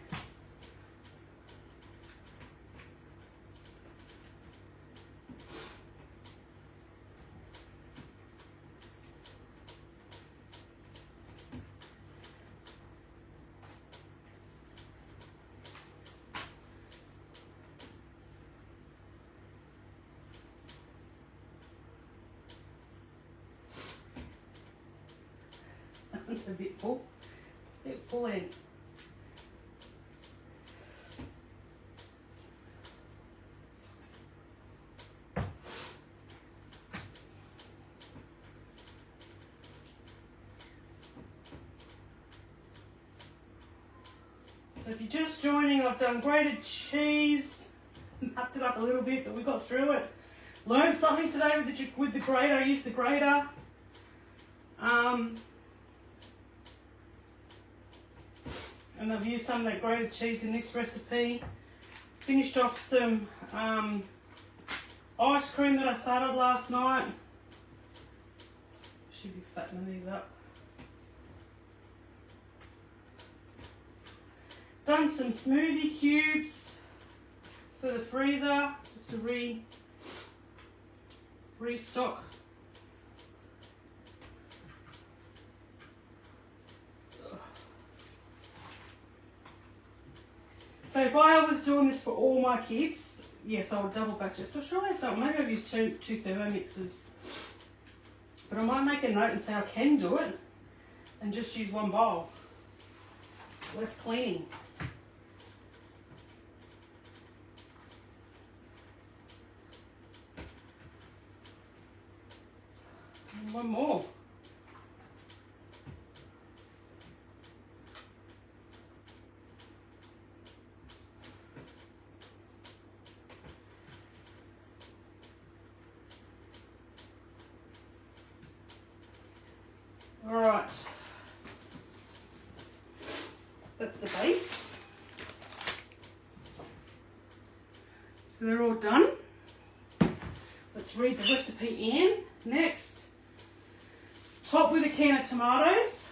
It's a bit full in. So if you're just joining, I've done grated cheese, mucked it up a little bit, but we got through it. Learned something today with the grater. I used the grater. And I've used some of that grated cheese in this recipe. Finished off some ice cream that I started last night. Should be fattening these up. Done some smoothie cubes for the freezer, just to restock. So if I was doing this for all my kids, yes, I would double batch it. So surely I've done, maybe I've used two Thermomixes. But I might make a note and say I can do it and just use one bowl. Less cleaning. And one more. All right, that's the base. So they're all done. Let's read the recipe in. Next, top with a can of tomatoes.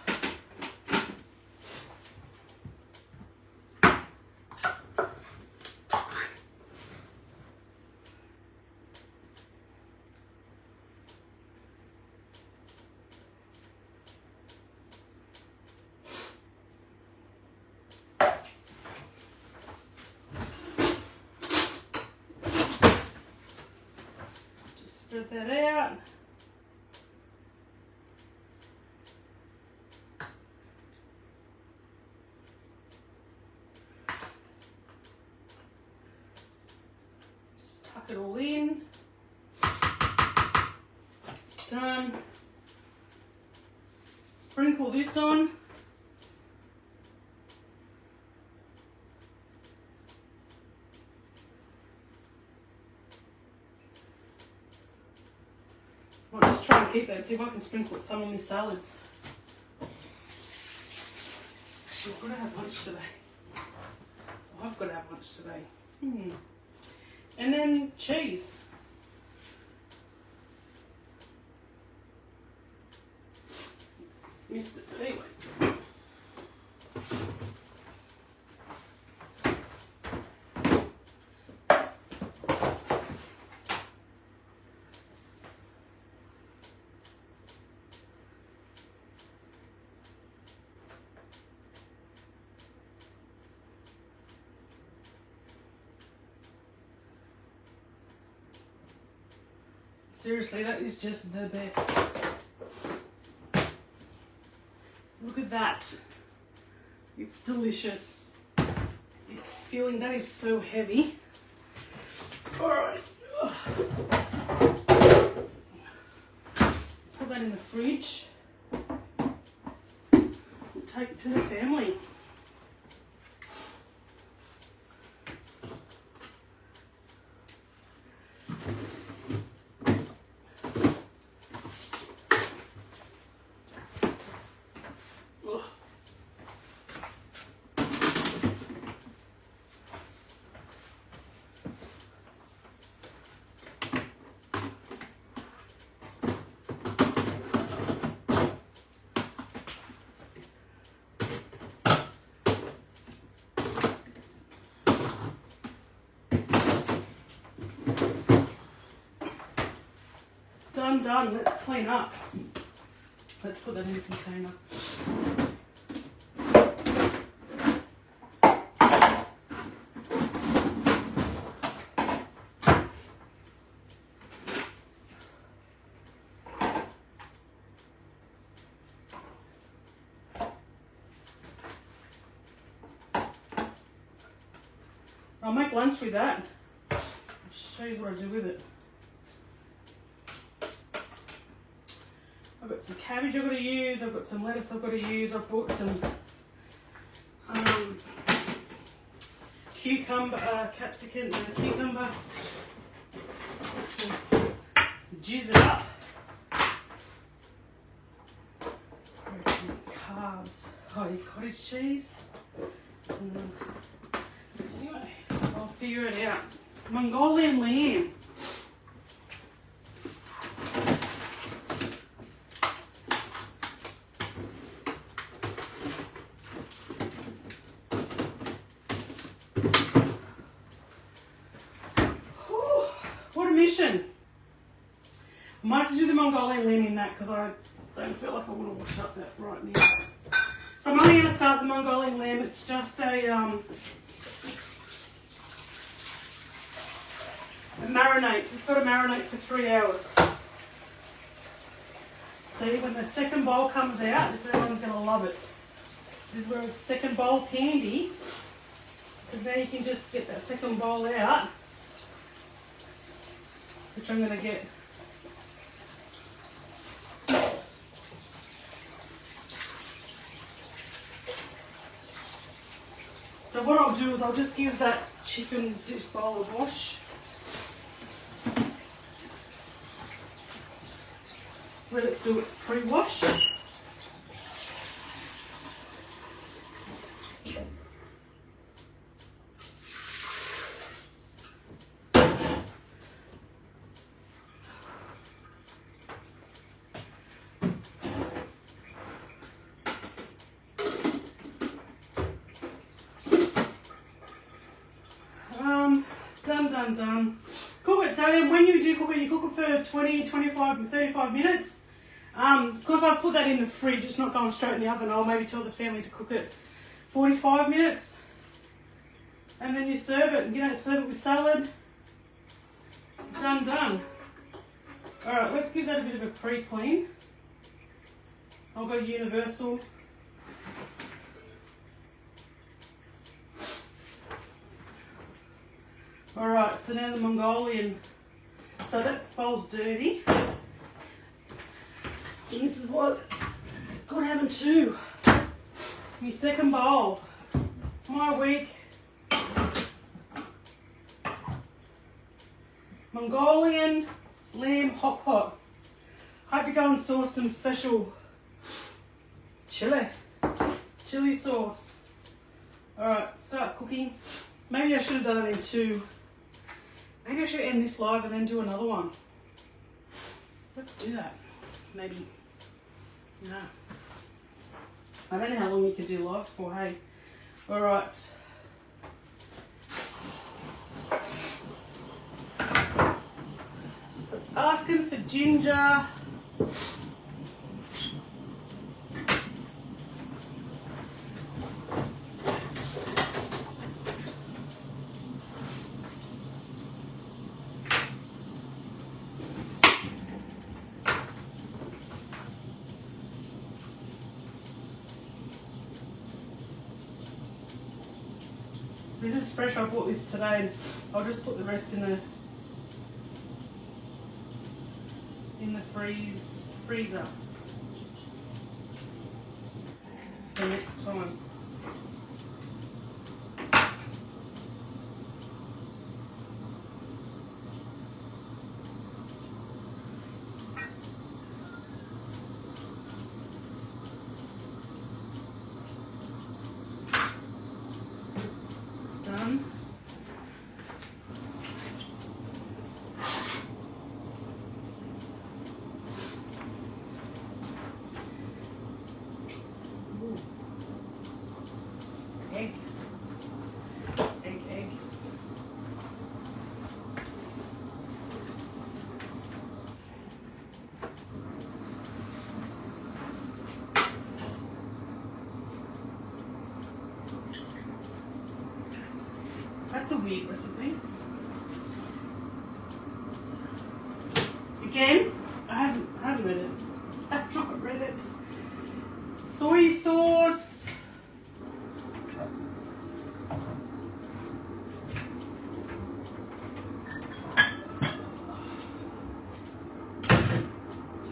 Spread that out. Just tuck it all in. Done. Sprinkle this on. I'll just try and keep that and see if I can sprinkle some on my salads. Actually, I've got to have lunch today. I've got to have lunch today. And then cheese. Missed it, but anyway. Seriously, that is just the best. Look at that. It's delicious. It's filling. That is so heavy. All right. Put that in the fridge. We'll take it to the family. done. Let's clean up. Let's put that in the container. I'll make lunch with that. I'll show you what I do with it. I've got some cabbage I've got to use, I've got some lettuce I've got to use, I've bought some cucumber, capsicum and cucumber. Just jizz it up. Carbs. Oh, your cottage cheese. Anyway, I'll figure it out. Mongolian lamb. Mission. I might have to do the Mongolian lamb in that because I don't feel like I want to wash up that right now. So I'm only going to start the Mongolian lamb. It's just a it marinates. It's got to marinate for 3 hours. See, when the second bowl comes out, this everyone's going to love it. This is where the second bowl's handy because now you can just get that second bowl out, which I'm going to get. So what I'll do is I'll just give that chicken dish bowl a wash. Let it do its pre-wash. Done. Cook it. So then when you do cook it, you cook it for 20, 25, 35 minutes. Of course, I've put that in the fridge. It's not going straight in the oven. I'll maybe tell the family to cook it 45 minutes. And then you serve it. You know, serve it with salad. Done. All right, let's give that a bit of a pre-clean. I'll go universal. Alright, so now the Mongolian, so that bowl's dirty. And this is what God having too. My second bowl. My week. Mongolian lamb hot pot. I had to go and source some special chili sauce. Alright, start cooking. Maybe I should have done it in two. Maybe I should end this live and then do another one. Let's do that. Maybe. No. I don't know how long you can do lives for, hey. Alright. So it's asking for ginger. This is fresh, I bought this today and I'll just put the rest in the freezer for next time. Done. That's a weird recipe. Again, I haven't read it. I've not read it. Soy sauce.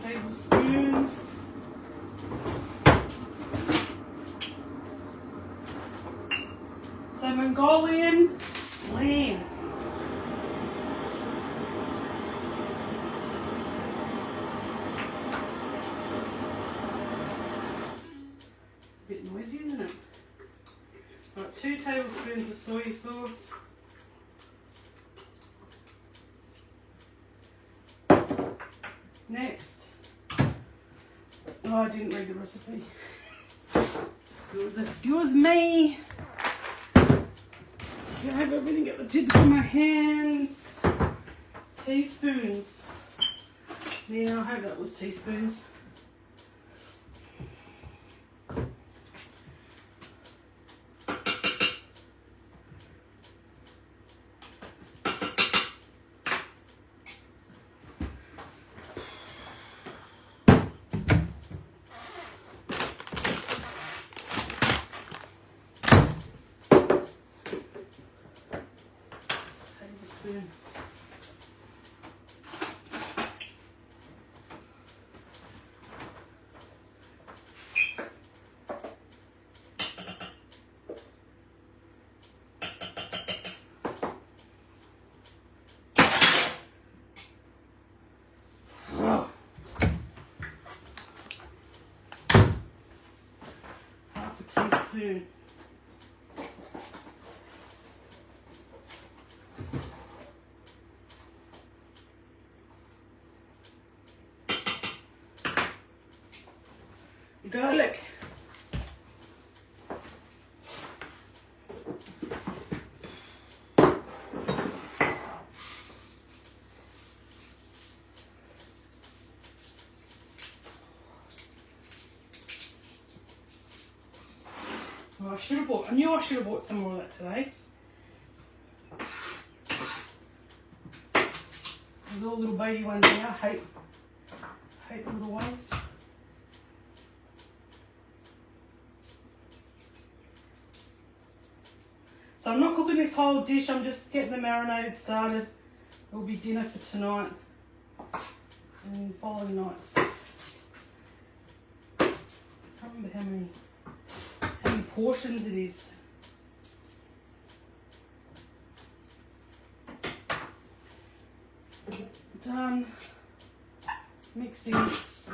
Tablespoons. So Mongolian lamb. It's a bit noisy, isn't it? Right, 2 tablespoons of soy sauce. Next, oh, I didn't read the recipe. Excuse me. I have everything at the tips of my hands. Teaspoons. Yeah, I hope that was teaspoons. Tablespoon. Half a teaspoon. Garlic. Oh, I knew I should have bought some more of that today. The little baby ones now, I hate the little ones. So I'm not cooking this whole dish, I'm just getting the marinated started. It will be dinner for tonight and following nights. I can't remember how many portions it is. Done. Mixing this.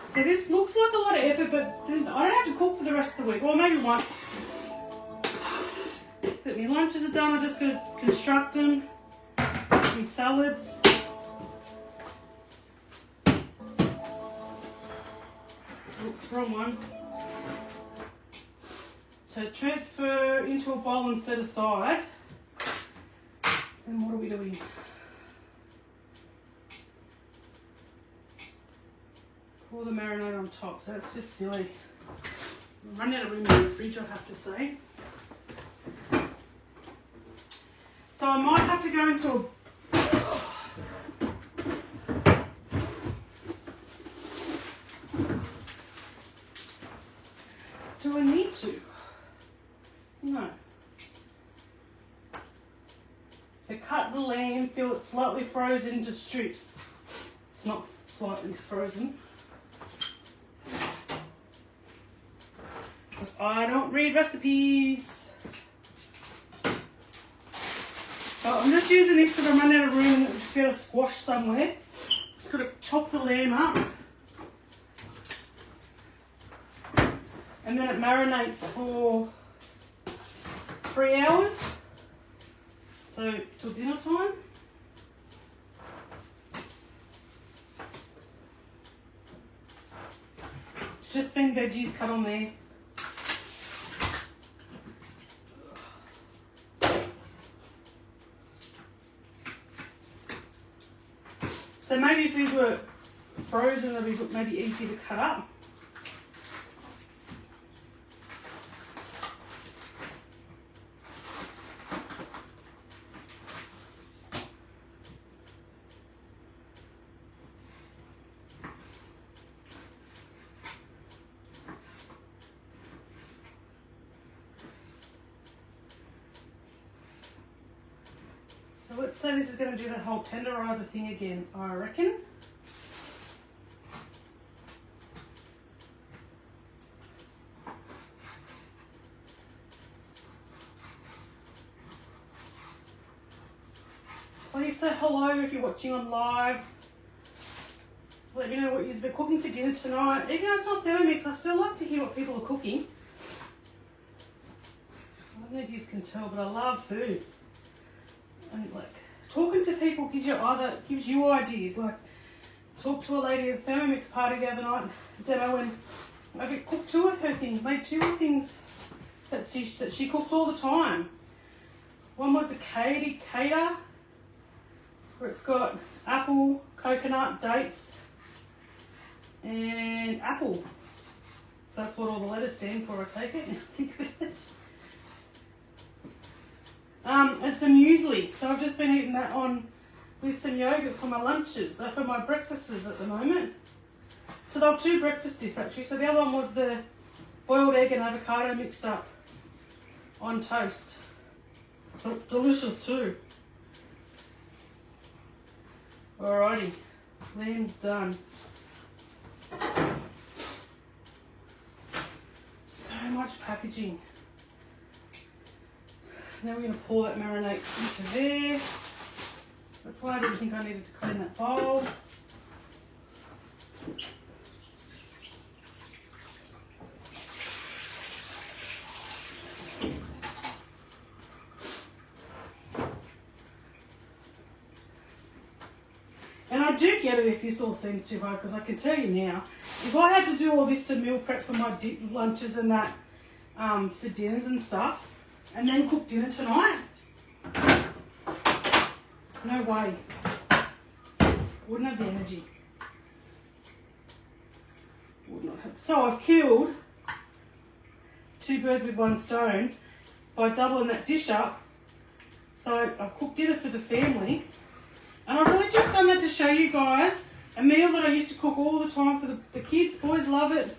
So this looks like a lot of effort, but then I don't have to cook for the rest of the week. Well, maybe once. But my lunches are done, I just got to construct them. My salads. Oops, wrong one. So transfer into a bowl and set aside. Then what are we doing? Pour the marinade on top, so that's just silly. I'm running out of room in the fridge, I have to say. So I might have to go into a... Do I need to? No. So cut the lamb, feel it slightly frozen into strips. It's not slightly frozen. Because I don't read recipes. So I'm just using this because I'm running out of room and just got to squash somewhere. Just got to chop the lamb up. And then it marinates for 3 hours. So till dinner time. It's just been veggies cut on there. So maybe if these were frozen, they'd be maybe easier to cut up. So let's say this is going to do that whole tenderizer thing again, I reckon. Please say hello if you're watching on live. Let me know what you've been cooking for dinner tonight. Even though it's not Thermomix, I still like to hear what people are cooking. I don't know if you can tell, but I love food. And like talking to people gives you ideas. Like talked to a lady at the Thermomix party the other night, demo, and I cooked two of her things, made two of things that she cooks all the time. One was the grater, where it's got apple, coconut, dates, and apple. So that's what all the letters stand for, I take it. I think of it. It's a muesli, so I've just been eating that on with some yogurt for my lunches, for my breakfasts at the moment. So there were two breakfast dishes actually. So the other one was the boiled egg and avocado mixed up on toast. But it's delicious too. Alrighty, lamb's done. So much packaging. Now we're going to pour that marinade into there. That's why I didn't think I needed to clean that bowl. And I do get it if this all seems too hard, because I can tell you now, if I had to do all this to meal prep for my lunches and that, for dinners and stuff, and then cook dinner tonight, no way. Wouldn't have the energy. Would not have. So I've killed two birds with one stone by doubling that dish up. So I've cooked dinner for the family. And I've really just done that to show you guys a meal that I used to cook all the time for the kids. Boys love it.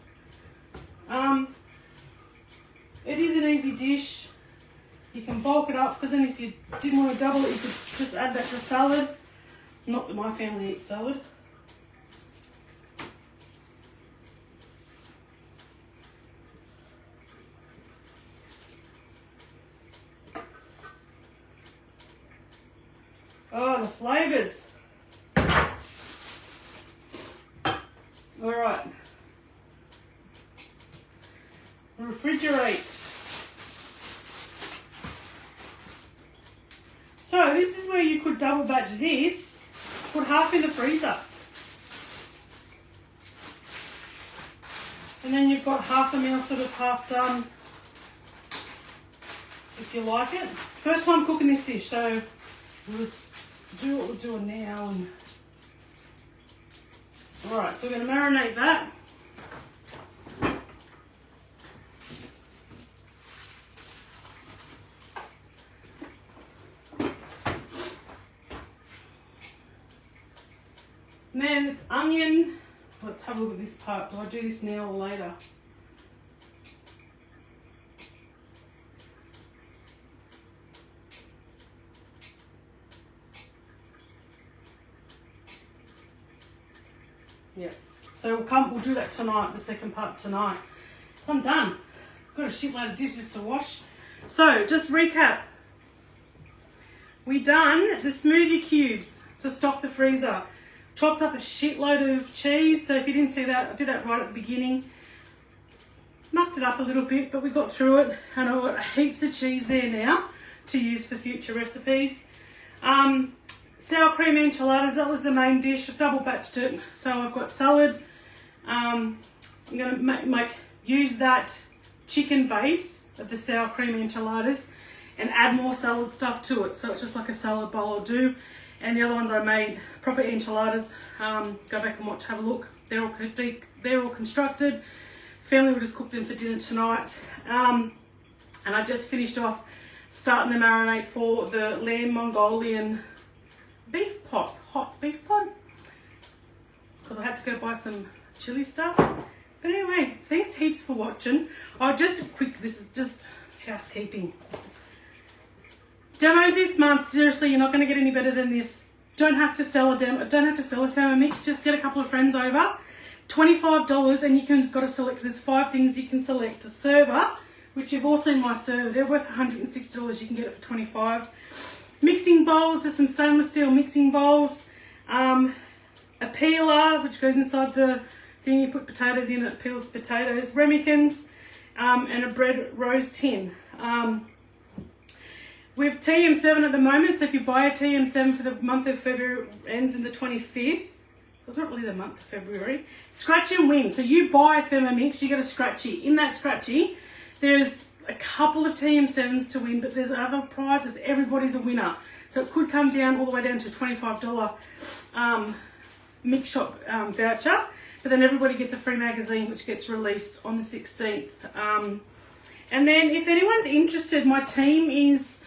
It is an easy dish. You can bulk it up, because then if you didn't want to double it, you could just add that to salad. Not that my family eats salad. Oh, the flavours. All right. Refrigerate. So this is where you could double batch this, put half in the freezer. And then you've got half a meal sort of half done, if you like it. First time cooking this dish, so we'll just do what we're doing now. And alright, so we're going to marinate that. And then it's onion. Let's have a look at this part. Do I do this now or later? Yeah. So we'll do that tonight, the second part tonight. So I'm done. Got a shitload of dishes to wash. So just recap. We done the smoothie cubes to stock the freezer. Chopped up a shitload of cheese, so if you didn't see that, I did that right at the beginning. Mucked it up a little bit, but we got through it, and I've got heaps of cheese there now to use for future recipes. Sour cream enchiladas, that was the main dish. I've double batched it, so I've got salad. I'm going to use that chicken base of the sour cream enchiladas and add more salad stuff to it, so it's just like a salad bowl I'll do. and the other ones I made proper enchiladas. Go back and watch, have a look. They're all constructed. Family will just cook them for dinner tonight. And I just finished off starting the marinade for the lamb Mongolian beef pot, hot beef pot, because I had to go buy some chili stuff. But anyway, thanks heaps for watching. Oh, just a quick, this is just housekeeping. Demos this month, seriously, you're not going to get any better than this. Don't have to sell a demo, don't have to sell a Thermomix, just get a couple of friends over. $25 and you can got to select, there's 5 things you can select. A server, which you've all seen my server, they're worth $160, you can get it for $25. Mixing bowls, there's some stainless steel mixing bowls. A peeler, which goes inside the thing, you put potatoes in, it peels the potatoes. Ramekins, and a bread roast tin. With TM7 at the moment, so if you buy a TM7 for the month of February, ends in the 25th, so it's not really the month of February. Scratch and win. So you buy a Thermomix, you get a scratchy. In that scratchy, there's a couple of TM7s to win, but there's other prizes. Everybody's a winner. So it could come down all the way down to a $25 mix shop voucher, but then everybody gets a free magazine which gets released on the 16th. And then if anyone's interested, my team is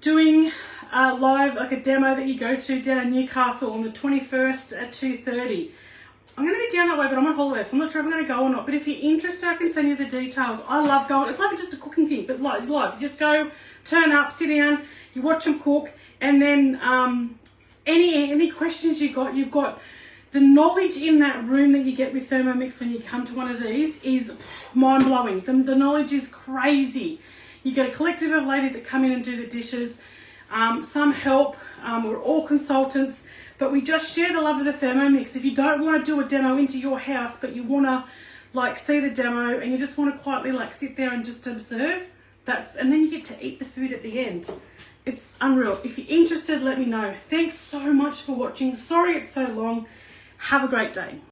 doing live, like a demo that you go to down in Newcastle on the 21st at 2:30. I'm going to be down that way, but I'm on holiday, so I'm not sure if I'm going to go or not. But if you're interested, I can send you the details. I love going. It's like just a cooking thing, but live. You just go, turn up, sit down, you watch them cook, and then any questions you've got the knowledge in that room that you get with Thermomix when you come to one of these is mind-blowing. The knowledge is crazy. You get a collective of ladies that come in and do the dishes. Some help. We're all consultants, but we just share the love of the Thermomix. If you don't want to do a demo into your house, but you want to like see the demo and you just want to quietly like sit there and just observe, and then you get to eat the food at the end. It's unreal. If you're interested, let me know. Thanks so much for watching. Sorry it's so long. Have a great day.